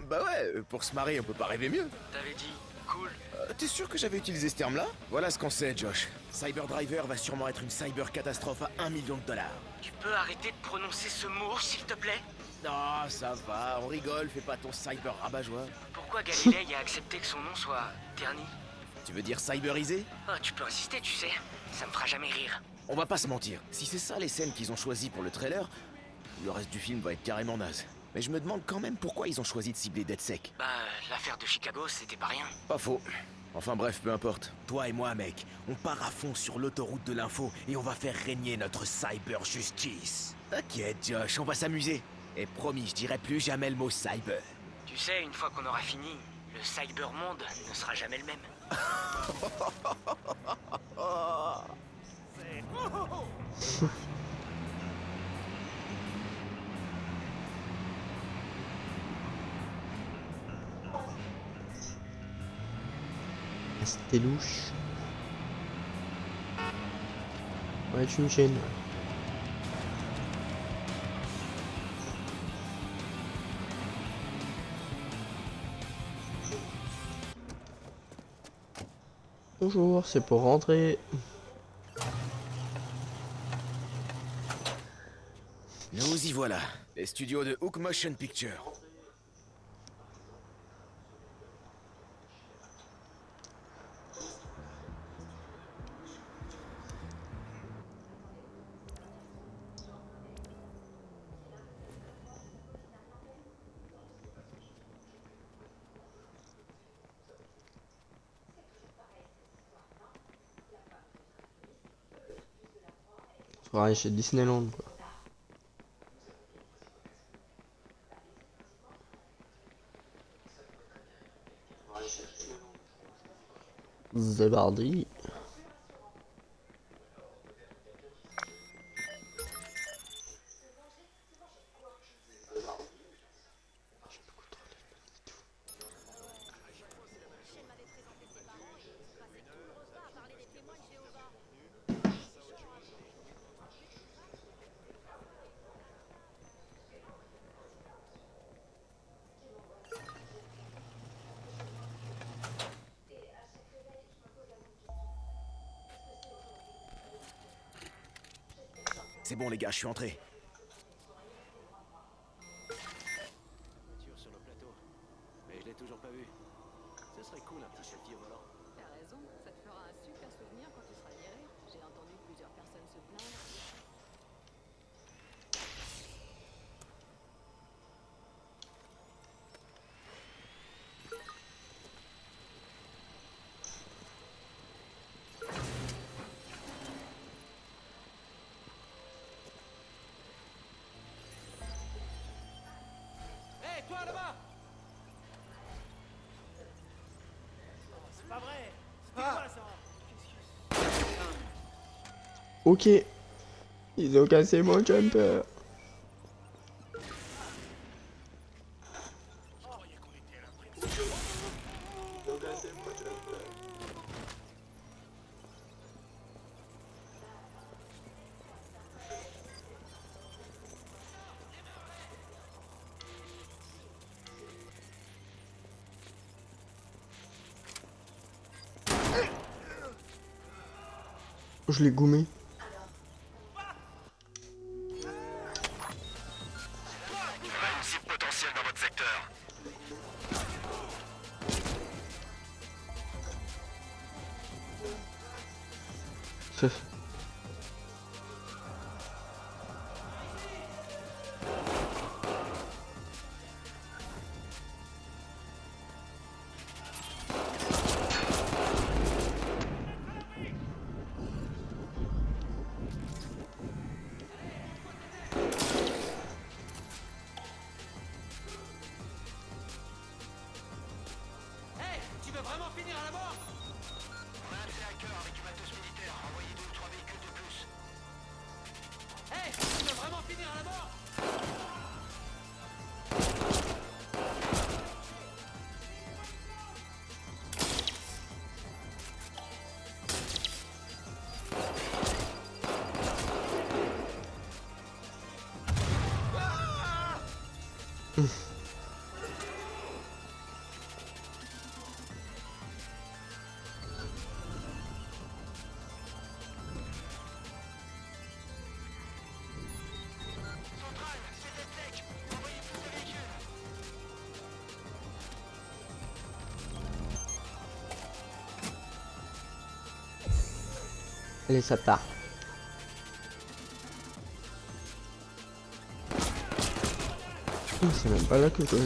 Bah ouais, pour se marrer, on peut pas rêver mieux. T'avais dit cool. T'es sûr que j'avais utilisé ce terme-là? Voilà ce qu'on sait, Josh. Cyber Driver va sûrement être une cyber catastrophe à $1 million. Tu peux arrêter de prononcer ce mot, s'il te plaît? Non, ça va, on rigole, fais pas ton cyber rabat-joie. Pourquoi Galilei a accepté que son nom soit terni? Tu veux dire cyberisé? Oh, tu peux insister, tu sais. Ça me fera jamais rire. On va pas se mentir, si c'est ça les scènes qu'ils ont choisies pour le trailer, le reste du film va être carrément naze. Mais je me demande quand même pourquoi ils ont choisi de cibler DedSec. Bah, l'affaire de Chicago, c'était pas rien. Pas faux. Enfin bref, peu importe. Toi et moi, mec, on part à fond sur l'autoroute de l'info et on va faire régner notre cyber justice. T'inquiète, Josh, on va s'amuser. Et promis, je dirai plus jamais le mot cyber. Tu sais, une fois qu'on aura fini, le cyber monde ne sera jamais le même. C'était louche. Ouais, tu me gênes. Bonjour, c'est pour rentrer. Nous y voilà, les studios de Hook Motion Picture. Ouais, chez Disneyland quoi. C'est parti. C'est bon les gars, je suis entré. Voiture sur le plateau. Mais je l'ai toujours pas vu. Ce serait cool un petit selfie au volant. T'as raison, ça te fera un super souvenir quand tu seras viré. J'ai entendu plusieurs personnes se plaindre. Hé, toi là-bas! C'est pas vrai. C'était quoi ça? Ok. Ils ont cassé mon jumper. Je l'ai goumé. Une cible potentielle dans votre secteur. Hé, tu veux vraiment finir à la mort? On a un hacker avec du matos militaire. Envoyez 2 ou 3 véhicules de plus. Hé, tu veux vraiment finir à la mort? Allez, ça part. C'est même pas là que je...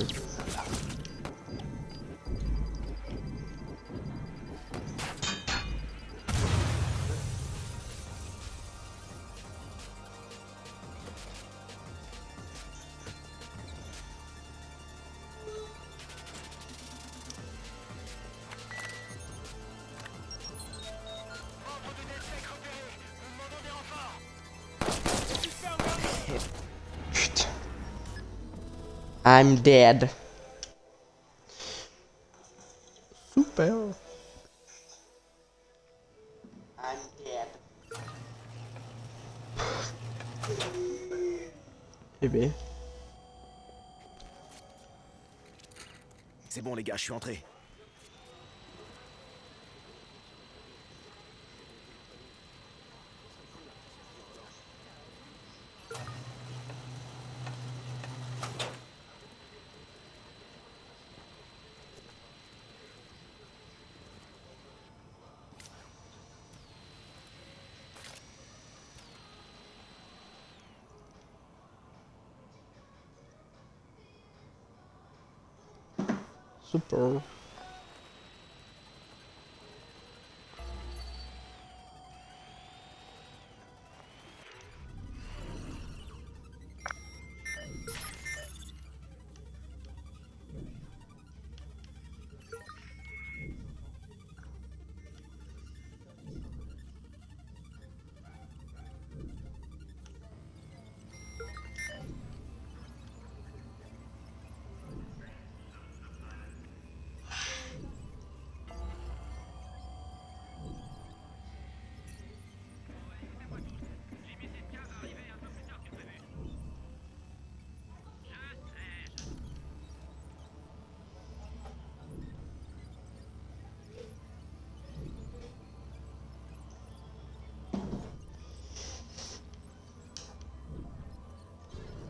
Putain. I'm dead. Super. I'm dead. Eh ben. C'est bon les gars, je suis entré. Super.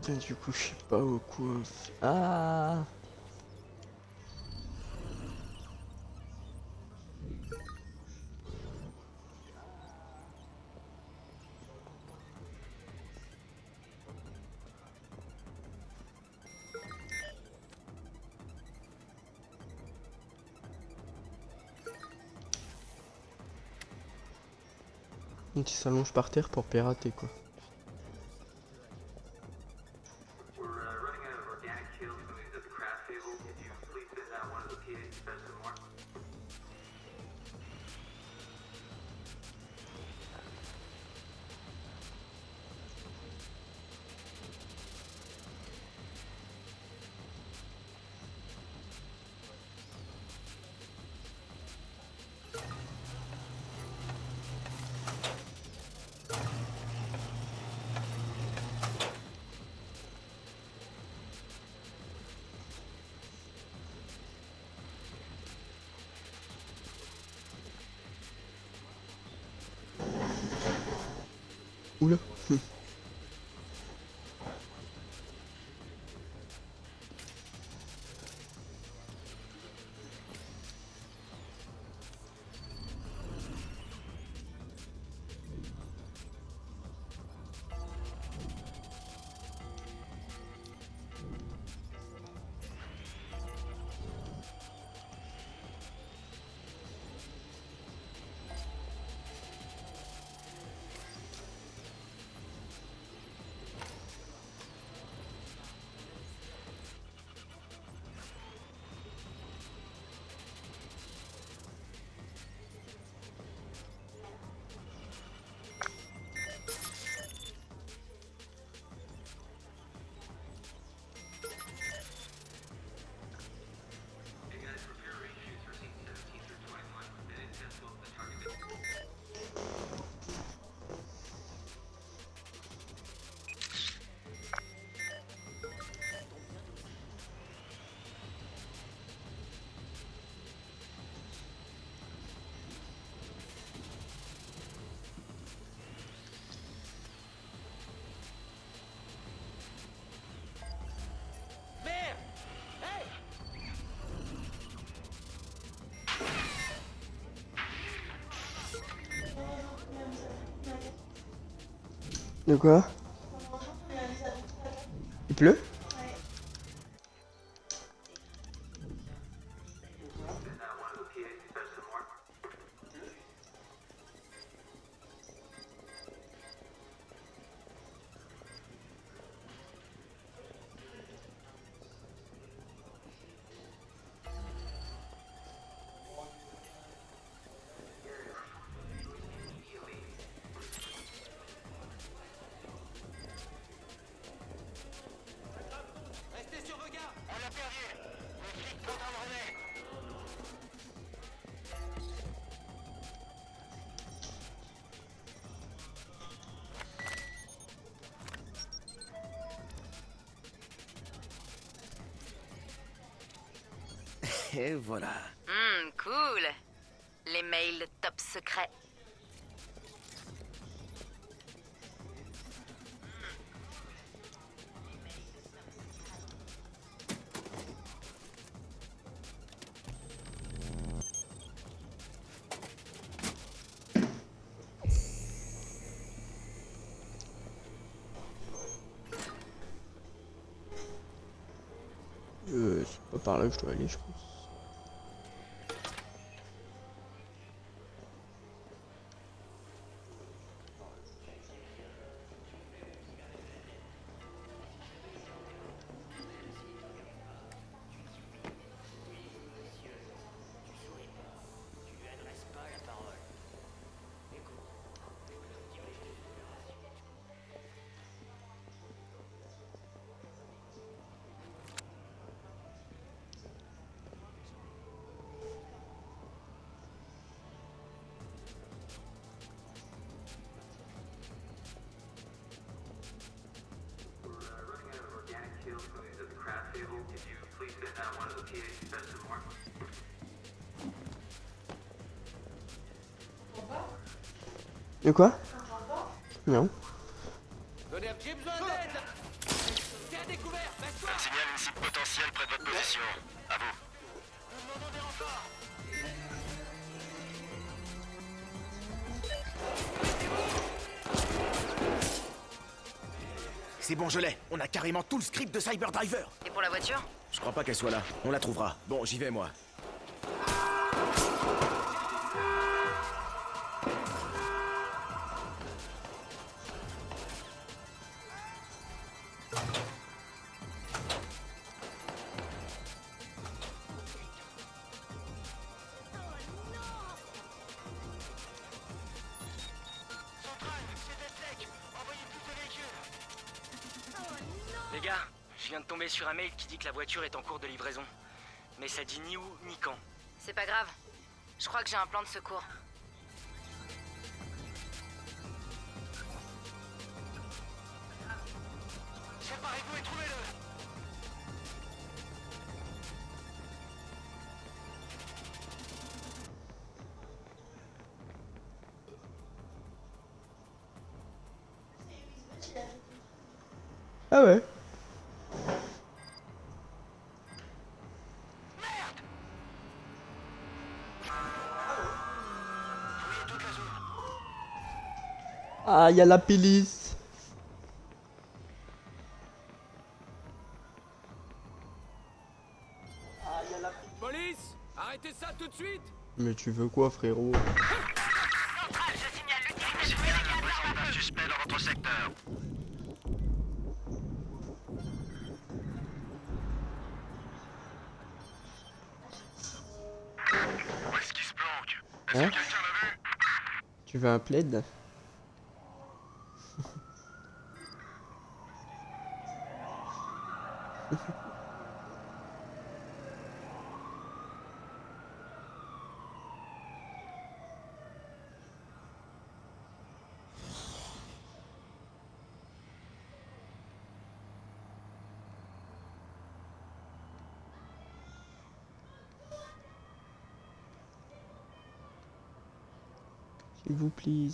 Putain, du coup, je sais pas où quoi. Ah. Il s'allonge par terre pour pirater quoi. Oula. De quoi? Il pleut? Et voilà. Cool. Les mails top secret. C'est pas par là que je dois aller, je pense. De quoi? Non. J'ai besoin d'aide. à découvert, baisse-toi. Je signale une cible potentielle près de votre position. À vous. C'est bon, je l'ai. On a carrément tout le script de Cyberdriver. Et pour la voiture? Je crois pas qu'elle soit là. On la trouvera. Bon, j'y vais, moi. Les gars, je viens de tomber sur un mail qui dit que la voiture est en cours de livraison. Mais ça dit ni où, ni quand. C'est pas grave. Je crois que j'ai un plan de secours. Séparez-vous et trouvez-le. Ah ouais. Ah, il y a la police. Police, arrêtez ça tout de suite. Mais tu veux quoi, frérot? Je signale la présence d'un suspect dans votre secteur. Où est-ce qu'il se planque? Est-ce Hein? que quelqu'un l'a vu? Tu veux un plaid? S'il vous plaît.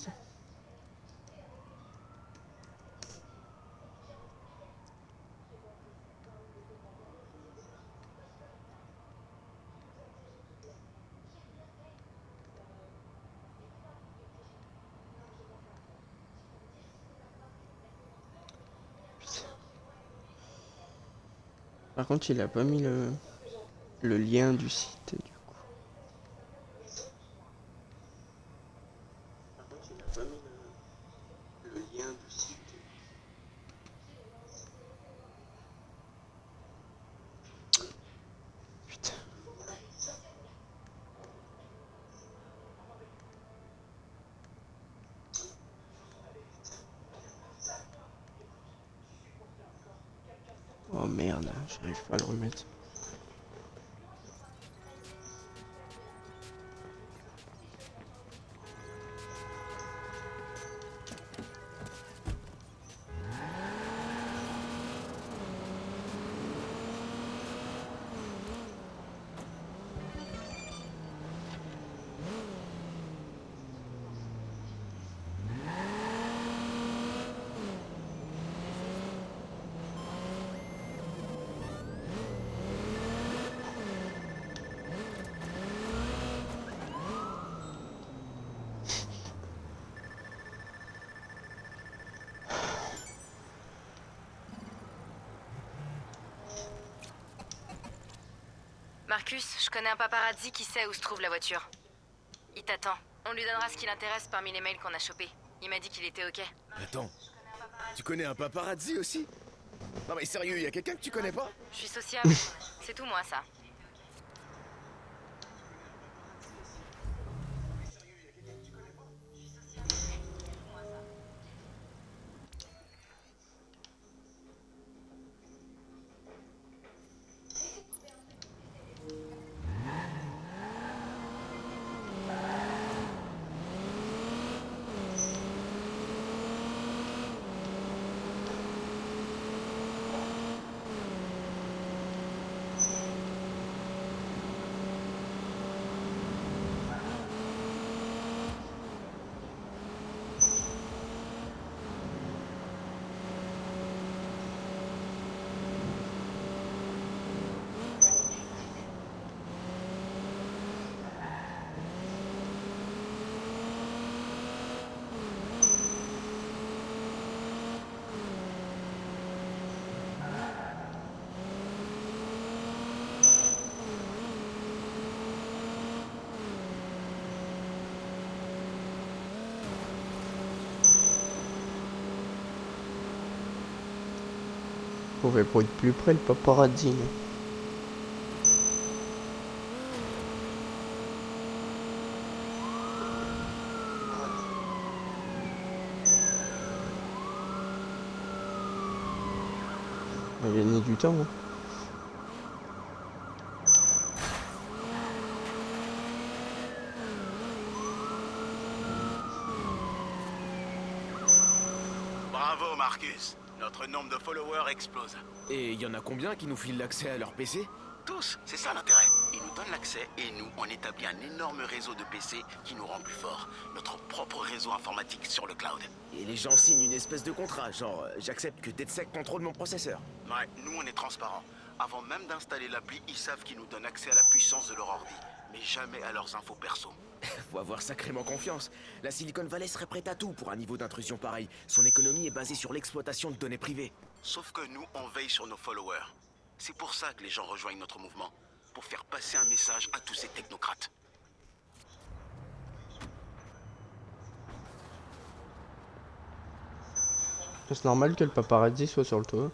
Par contre, il a pas mis le lien du site, du coup. Par contre, il a pas mis le lien du site. Putain. Oh merde, j'arrive pas à le remettre. Marcus, je connais un paparazzi qui sait où se trouve la voiture. Il t'attend. On lui donnera ce qui l'intéresse parmi les mails qu'on a chopés. Il m'a dit qu'il était ok. Attends. Tu connais un paparazzi aussi? Non mais sérieux, y a quelqu'un que tu connais pas? Je suis sociable. C'est tout moi, ça. pouvait pas être plus près le paparazzi. Là. On va gagner du temps. Hein. Bravo Marcus, notre nombre de followers explose. Et il y en a combien qui nous filent l'accès à leur PC? Tous, c'est ça l'intérêt. Ils nous donnent l'accès et nous, on établit un énorme réseau de PC qui nous rend plus forts. Notre propre réseau informatique sur le cloud. Et les gens signent une espèce de contrat, genre j'accepte que DedSec contrôle mon processeur. Ouais, nous on est transparents. Avant même d'installer l'appli, ils savent qu'ils nous donnent accès à la puissance de leur ordi. Mais jamais à leurs infos perso. Faut avoir sacrément confiance. La Silicon Valley serait prête à tout pour un niveau d'intrusion pareil. Son économie est basée sur l'exploitation de données privées. Sauf que nous, on veille sur nos followers. C'est pour ça que les gens rejoignent notre mouvement. Pour faire passer un message à tous ces technocrates. C'est normal que le paparazzi soit sur le toit.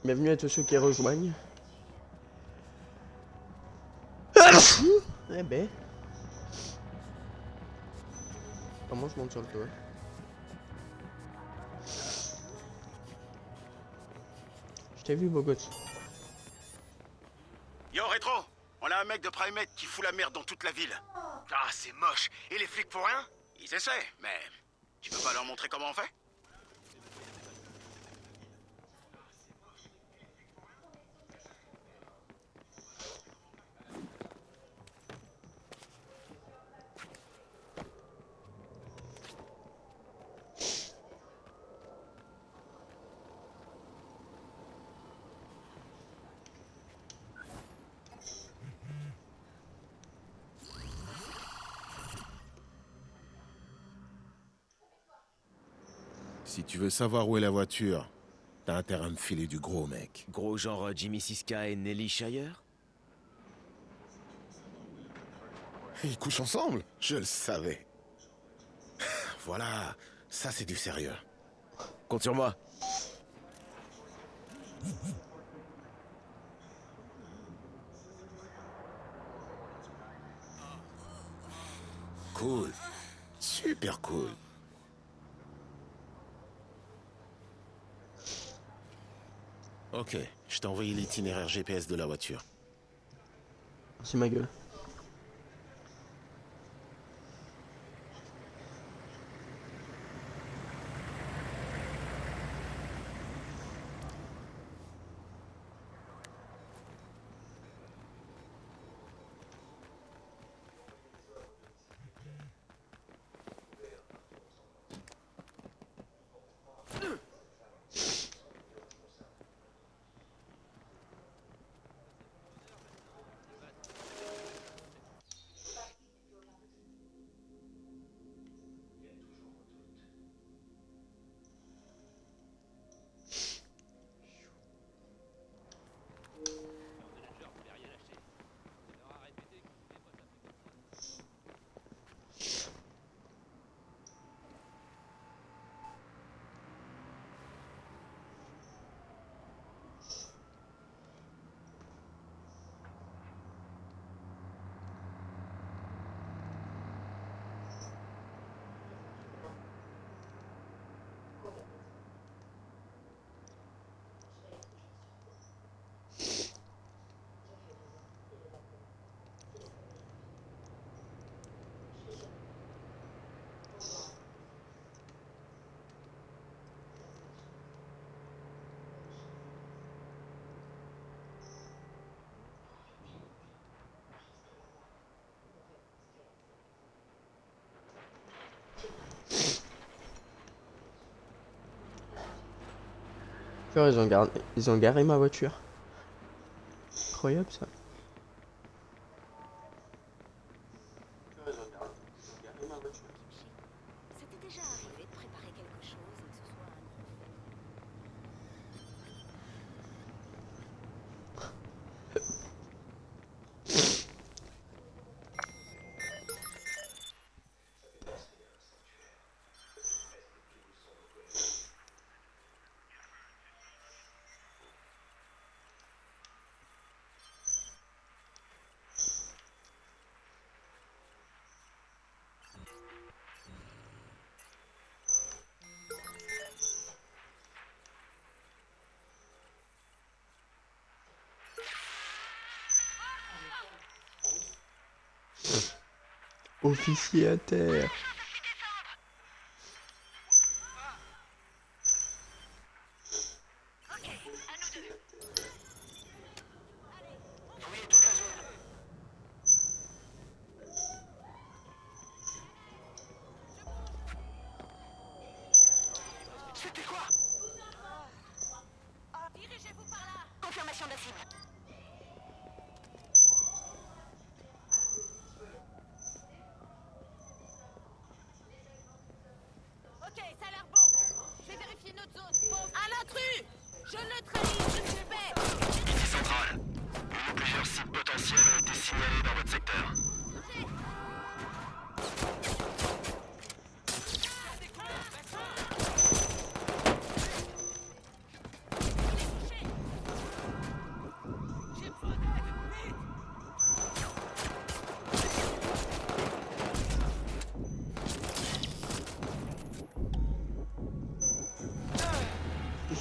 Bienvenue à tous ceux qui rejoignent. Eh ben. Comment je monte sur le toit? Je t'ai vu, beau gosse. Yo Rétro, on a un mec de Primate qui fout la merde dans toute la ville. Ah, c'est moche. Et les flics pour rien? Ils essaient, mais tu peux pas leur montrer comment on fait? Si tu veux savoir où est la voiture, t'as intérêt à me filer du gros, mec. Gros genre Jimmy Siska et Nelly Shire? Ils couchent ensemble? Je le savais. Voilà, ça c'est du sérieux. Compte sur moi. Cool. Super cool. Ok, je t'ai envoyé l'itinéraire GPS de la voiture. C'est ma gueule. Genre, ils ont garé ma voiture. Incroyable ça. C'était déjà arrivé de préparer quelque chose et que ce soit un Officier à terre. C'était quoi? Dirigez-vous par là. Confirmation de la cible. Ok, ça a l'air bon. Je vais vérifier notre zone. Un intrus! Je neutralise, je suis bête. Unité centrale. Une ou plusieurs cibles potentielles ont été signalées dans votre secteur.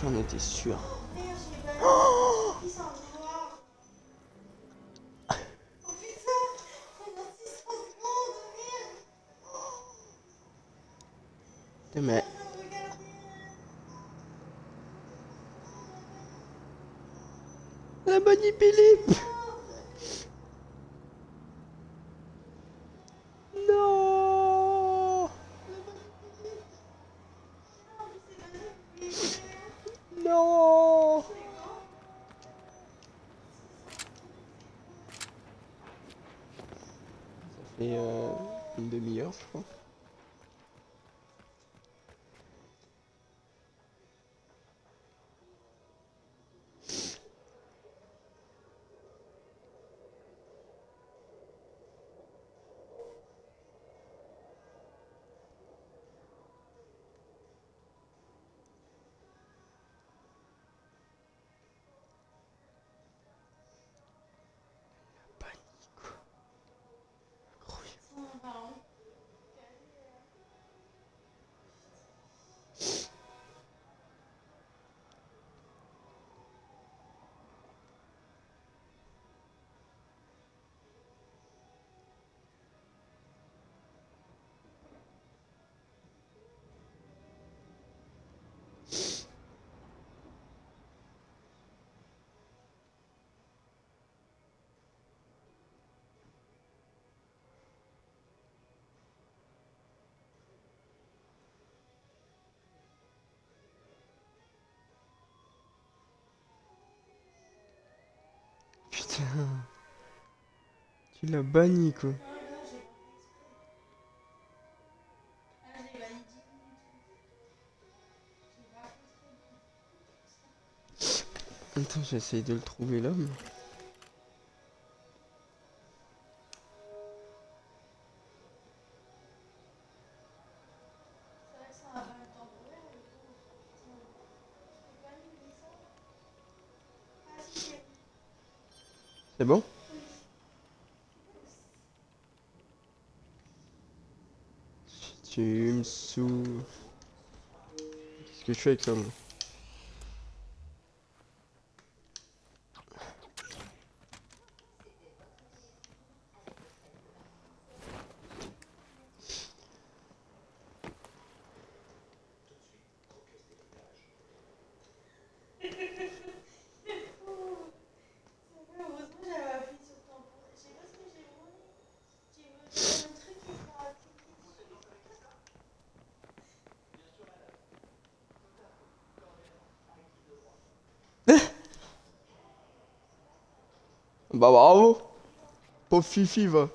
J'en étais sûr. Mais... La bonne Philippe. Non. Non. Ça fait une demi-heure, je crois. Putain. Tu l'as banni, quoi. Attends, j'essaye de le trouver l'homme. C'est bon? Tu me saoules. Qu'est-ce que je fais avec ça, moi? Bah bravo. Pauvre Fifi va.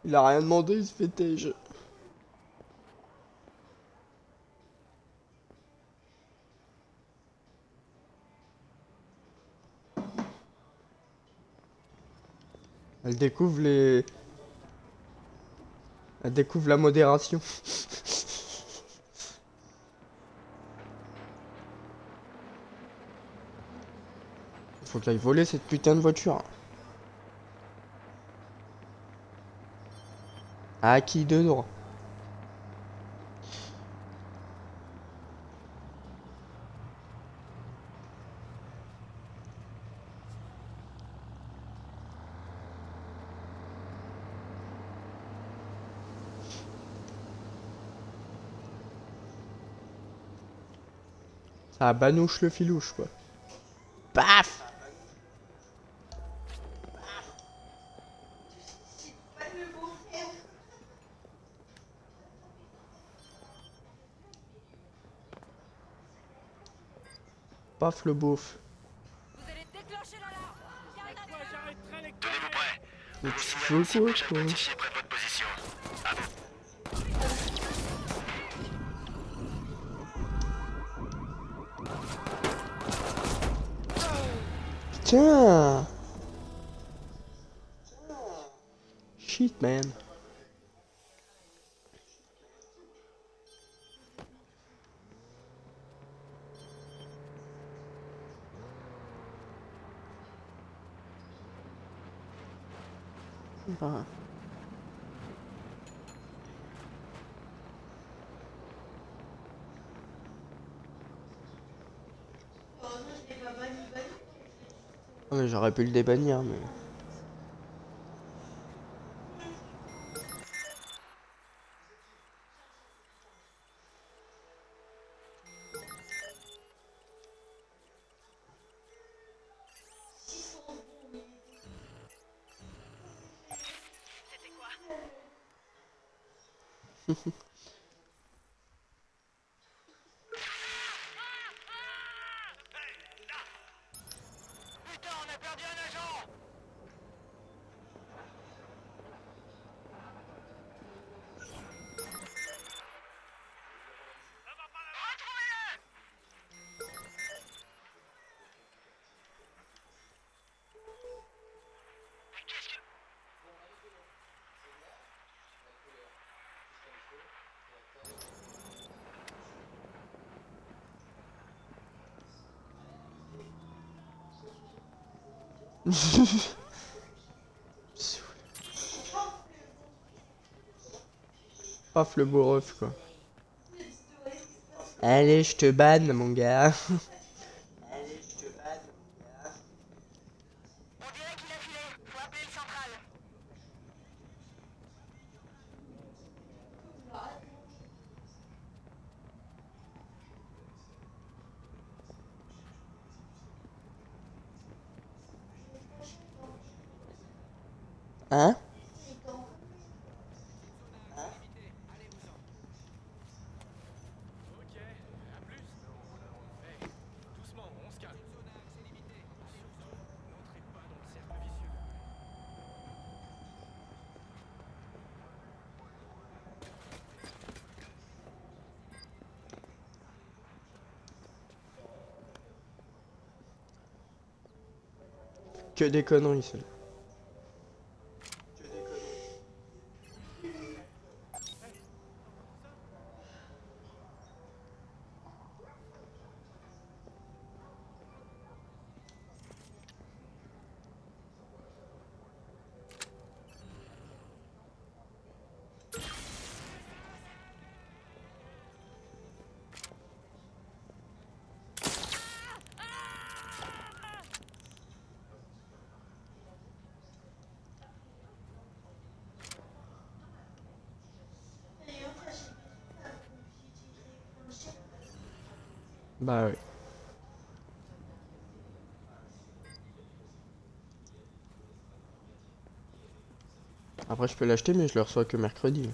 Il a rien demandé, il se fait tège. Elle découvre les... Elle découvre la modération. Faut que j'aille voler cette putain de voiture. À qui de droit? Ça banouche le filouche quoi. Paf! Paf le beauf. Tenez-vous prêts. Mais Vous tu signalez fais une quoi, cible toi? identifiée près de votre position. À vous. Tiens! Shit man. Bah. Ah, mais j'aurais pu le débannir, mais... Putain, on a perdu un agent! Paf le beau ref quoi. Allez, je te banne mon gars. Hein? Que des conneries ça. Bah oui. Après je peux l'acheter mais je le reçois que mercredi.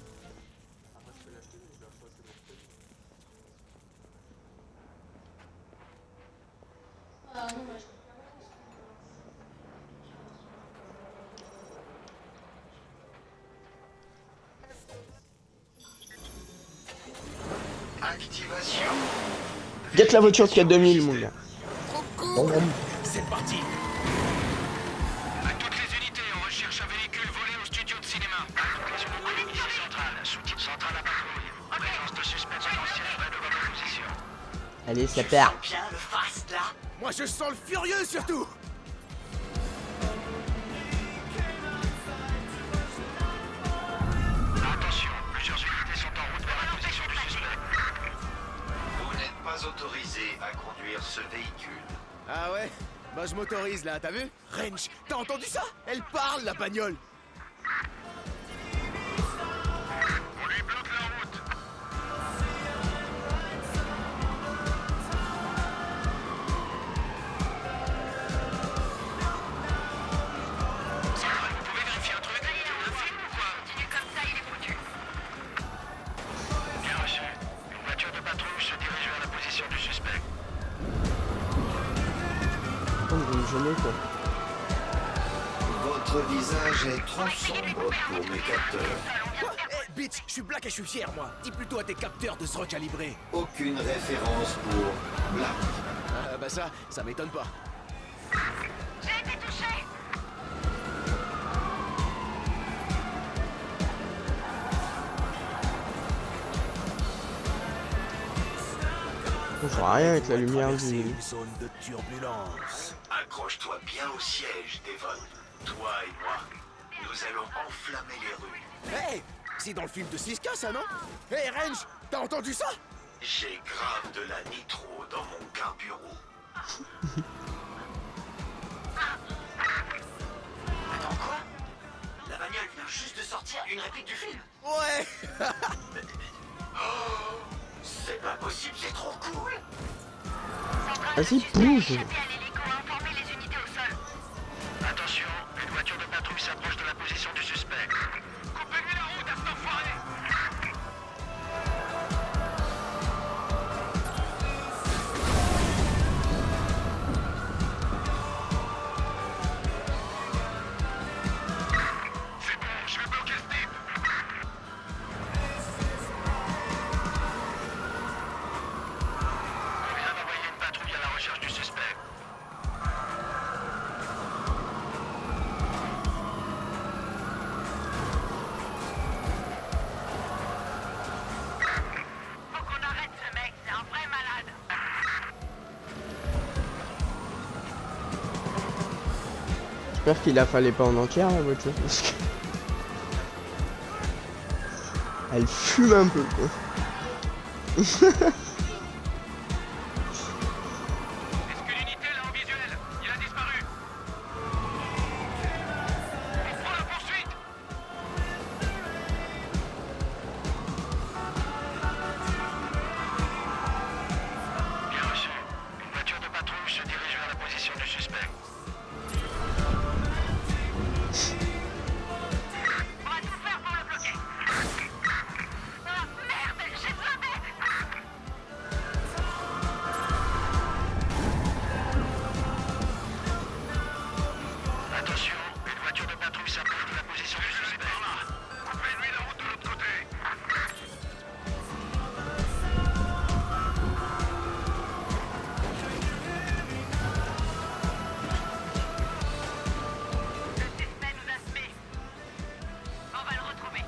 Activation. Guette la voiture qui a 2000, mon gars. C'est parti. À toutes les unités, on recherche un véhicule volé au studio de cinéma. Sur le coup, ici centrale, sous-type centrale à patrouille. Présence de suspects potentiels près de votre position. Allez, ça part. Bien le fast là. Moi je sens le furieux surtout. Attention, plusieurs unités sont en route vers la position du suspect. Vous n'êtes pas autorisé à conduire ce véhicule. Ah ouais? Bah je m'autorise là, t'as vu? Range, t'as entendu ça? Elle parle la bagnole. On lui bloque la route. Vous pouvez vérifier un truc? Un film ou quoi? Continue comme ça, il est foutu. Bien reçu. Une voiture de patrouille se dirige vers la position du suspect. Oh, vous me gênez, quoi. Votre visage est trop sombre pour mes capteurs. Quoi? Eh bitch, je suis black et je suis fier moi. Dis plutôt à tes capteurs de se recalibrer. Aucune référence pour Black. Ah bah ça m'étonne pas. J'ai été touché. On voit rien avec la lumière Traverser du... une zone de turbulence. Accroche-toi bien au siège, Devon. Toi et moi, nous allons enflammer les rues. Hey, c'est dans le film de Siska ça non? Hey Range, t'as entendu ça? J'ai grave de la nitro dans mon carburant. Attends quoi? La bagnole vient juste de sortir une réplique du film. Ouais. Oh, c'est pas possible, c'est trop cool. Vas-y, bouge. Informer les unités au sol. Attention, une voiture de patrouille s'approche de la position du suspect. Coupez-lui la route à cet enfoiré. C'est bon, je vais bloquer ce type. On vient d'envoyer une patrouille à la recherche du suspect. Faut qu'on arrête ce mec, c'est un vrai malade. J'espère qu'il la fallait pas en entière, la voiture, parce que... Elle fume un peu, quoi. Est-ce que l'unité l'a en visuel? Il a disparu. On prend la poursuite. Bien reçu. Une voiture de patrouille se dirige vers la position du suspect. On va tout faire pour le bloquer. Ah, merde, j'ai besoin d'aide. Attention, une voiture de patrouille s'approche de la position du suspect. Coupez-lui la route de l'autre côté. Le suspect nous a semés. On va le retrouver.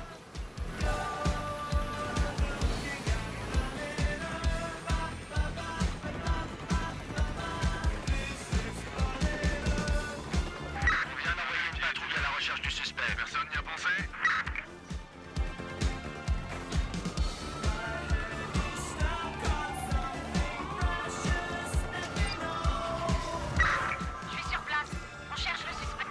On vient d'envoyer une patrouille à la recherche du suspect. Personne n'y a pensé? Je suis sur place. On cherche le suspect.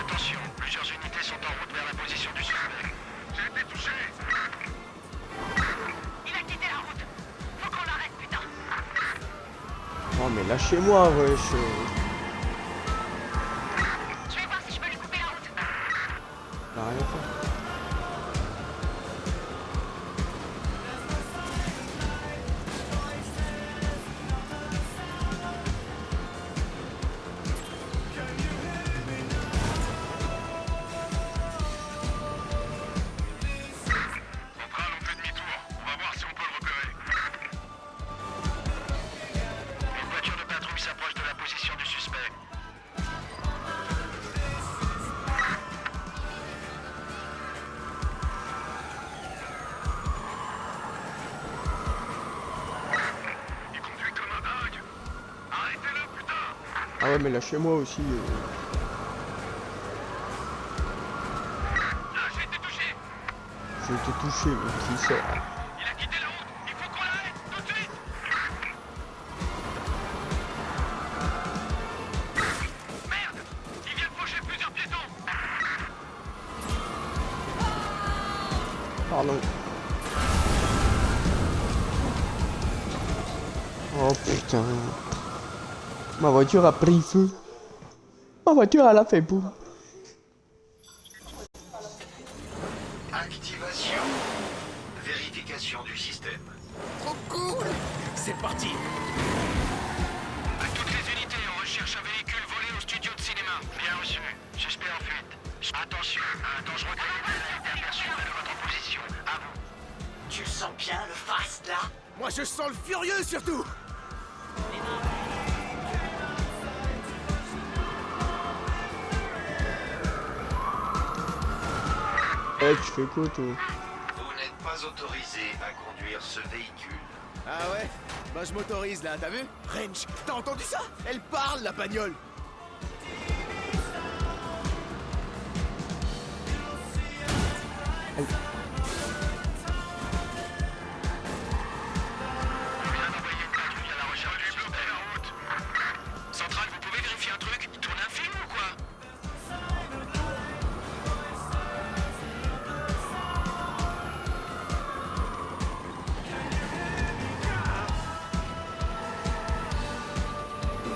Attention, plusieurs unités sont en route vers la position du suspect. J'ai été touché. Il a quitté la route. Faut qu'on l'arrête, putain. Oh, mais lâchez-moi, wesh. Je vais voir si je peux lui couper la route. On a rien fait. Ouais, mais lâchez-moi aussi. J'ai été touché, mais qui sort? Il a quitté la route. Il faut qu'on l'arrête tout de suite. Merde, il vient de faucher plusieurs piétons. Pardon. Oh putain. Ma voiture a pris feu. Ma voiture, elle a fait boum. Activation. Vérification du système. Trop cool. C'est parti. À toutes les unités, on recherche un véhicule volé au studio de cinéma. Bien reçu. Suspect en fuite. Attention, un dangereux criminel a été aperçu près de votre position. À vous. Tu sens bien le fast là? Moi, je sens le furieux surtout. Eh, tu fais quoi, toi? Vous n'êtes pas autorisé à conduire ce véhicule. Ah ouais? Bah je m'autorise là, t'as vu? Range, t'as entendu ça? Elle parle, la bagnole. On vient d'envoyer une patrouille à la recherche du bloquer la route. Centrale, vous pouvez vérifier un truc? Il tourne un film ou quoi?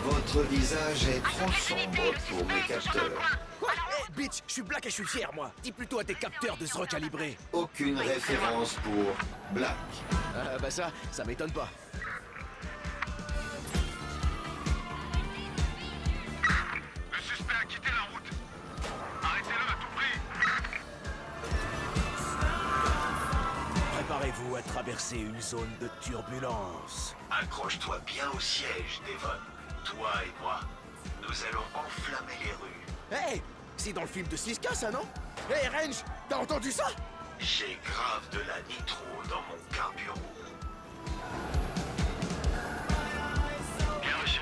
Votre visage est trop sombre pour mes capteurs. Quoi? Eh, bitch, je suis black et je suis fier, moi. Dis plutôt à tes capteurs de se recalibrer. Aucune référence pour Black. Bah ça m'étonne pas. Le suspect a quitté la route. Arrêtez-le à tout prix. Préparez-vous à traverser une zone de turbulence. Accroche-toi bien au siège, Devon. Toi et moi, nous allons enflammer les rues. Hey, c'est dans le film de Siska, ça, non? Hey, Range, t'as entendu ça? J'ai grave de la nitro dans mon carburant. Bien reçu.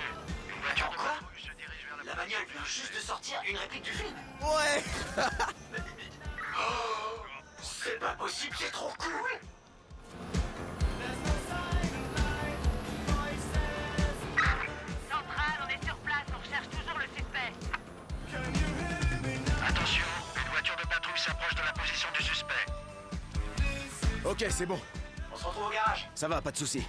Une voiture de Quoi? patrouille se dirige vers La bagnole vient juste de sortir une réplique du film. Ouais. Oh, c'est pas possible, c'est trop cool. Centrale, on est sur place, on recherche toujours le suspect. Attention, une voiture de patrouille s'approche de la position du suspect. Ok, c'est bon. On se retrouve au garage. Ça va, pas de soucis.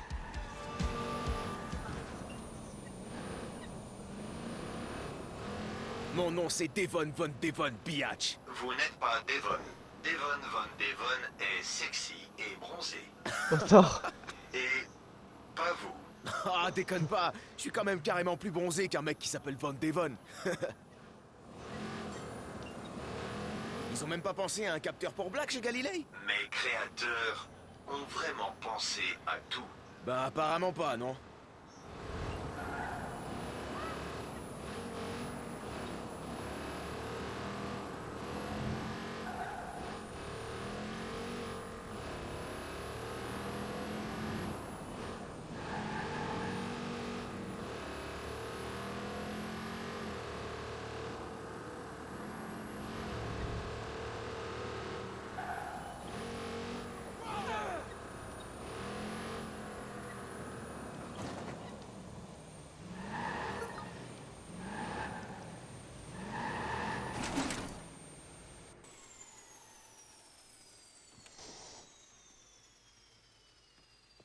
Mon nom, c'est Devon Von Devon, biatch. Vous n'êtes pas Devon. Devon Von Devon est sexy et bronzé. Attends. Et pas vous. Ah, déconne pas. Je suis quand même carrément plus bronzé qu'un mec qui s'appelle Von Devon. Ils ont même pas pensé à un capteur pour Black chez Galilei? Mes créateurs ont vraiment pensé à tout. Bah, apparemment pas, non?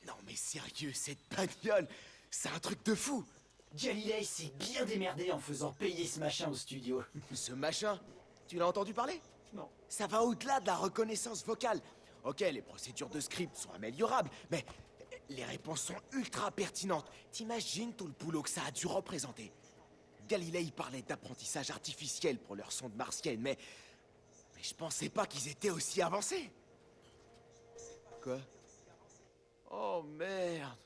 Non mais sérieux, cette bagnole, c'est un truc de fou. Galilei s'est bien démerdé en faisant payer ce machin au studio. Ce machin, tu l'as entendu parler? Non. Ça va au-delà de la reconnaissance vocale. Ok, les procédures de script sont améliorables, mais les réponses sont ultra pertinentes. T'imagines tout le boulot que ça a dû représenter? Galilei parlait d'apprentissage artificiel pour leur sonde martienne, mais je pensais pas qu'ils étaient aussi avancés. Quoi? Oh merde.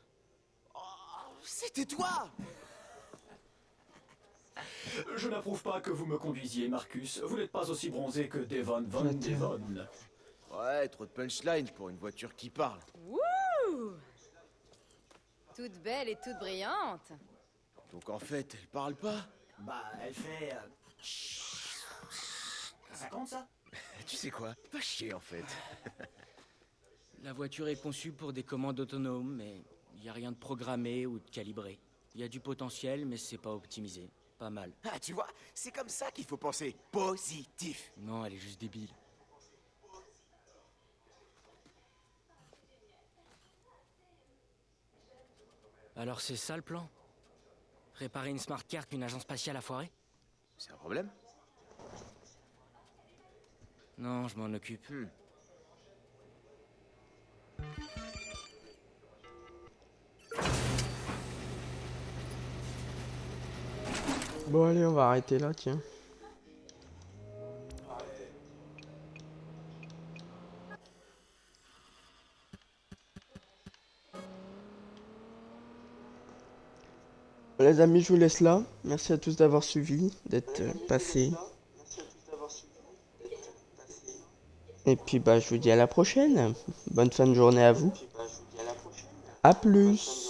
Oh, c'était toi! Je n'approuve pas que vous me conduisiez, Marcus. Vous n'êtes pas aussi bronzé que Devon Von Devon. Ouais, trop de punchline pour une voiture qui parle. Wouh! Toute belle et toute brillante. Donc en fait, elle parle pas? Bah, elle fait... Ça compte, ça? Tu sais quoi? Va chier, en fait. La voiture est conçue pour des commandes autonomes, mais il n'y a rien de programmé ou de calibré. Il y a du potentiel, mais c'est pas optimisé. Pas mal. Ah, tu vois, c'est comme ça qu'il faut penser. Positif. Non, elle est juste débile. Alors c'est ça le plan? Réparer une smart car qu'une agence spatiale a foiré? C'est un problème? Non, je m'en occupe. Bon allez, on va arrêter là, tiens. Les amis, je vous laisse là. Merci à tous d'avoir suivi, d'être passés. Et puis bah je vous dis à la prochaine. Bonne fin de journée à vous. À plus.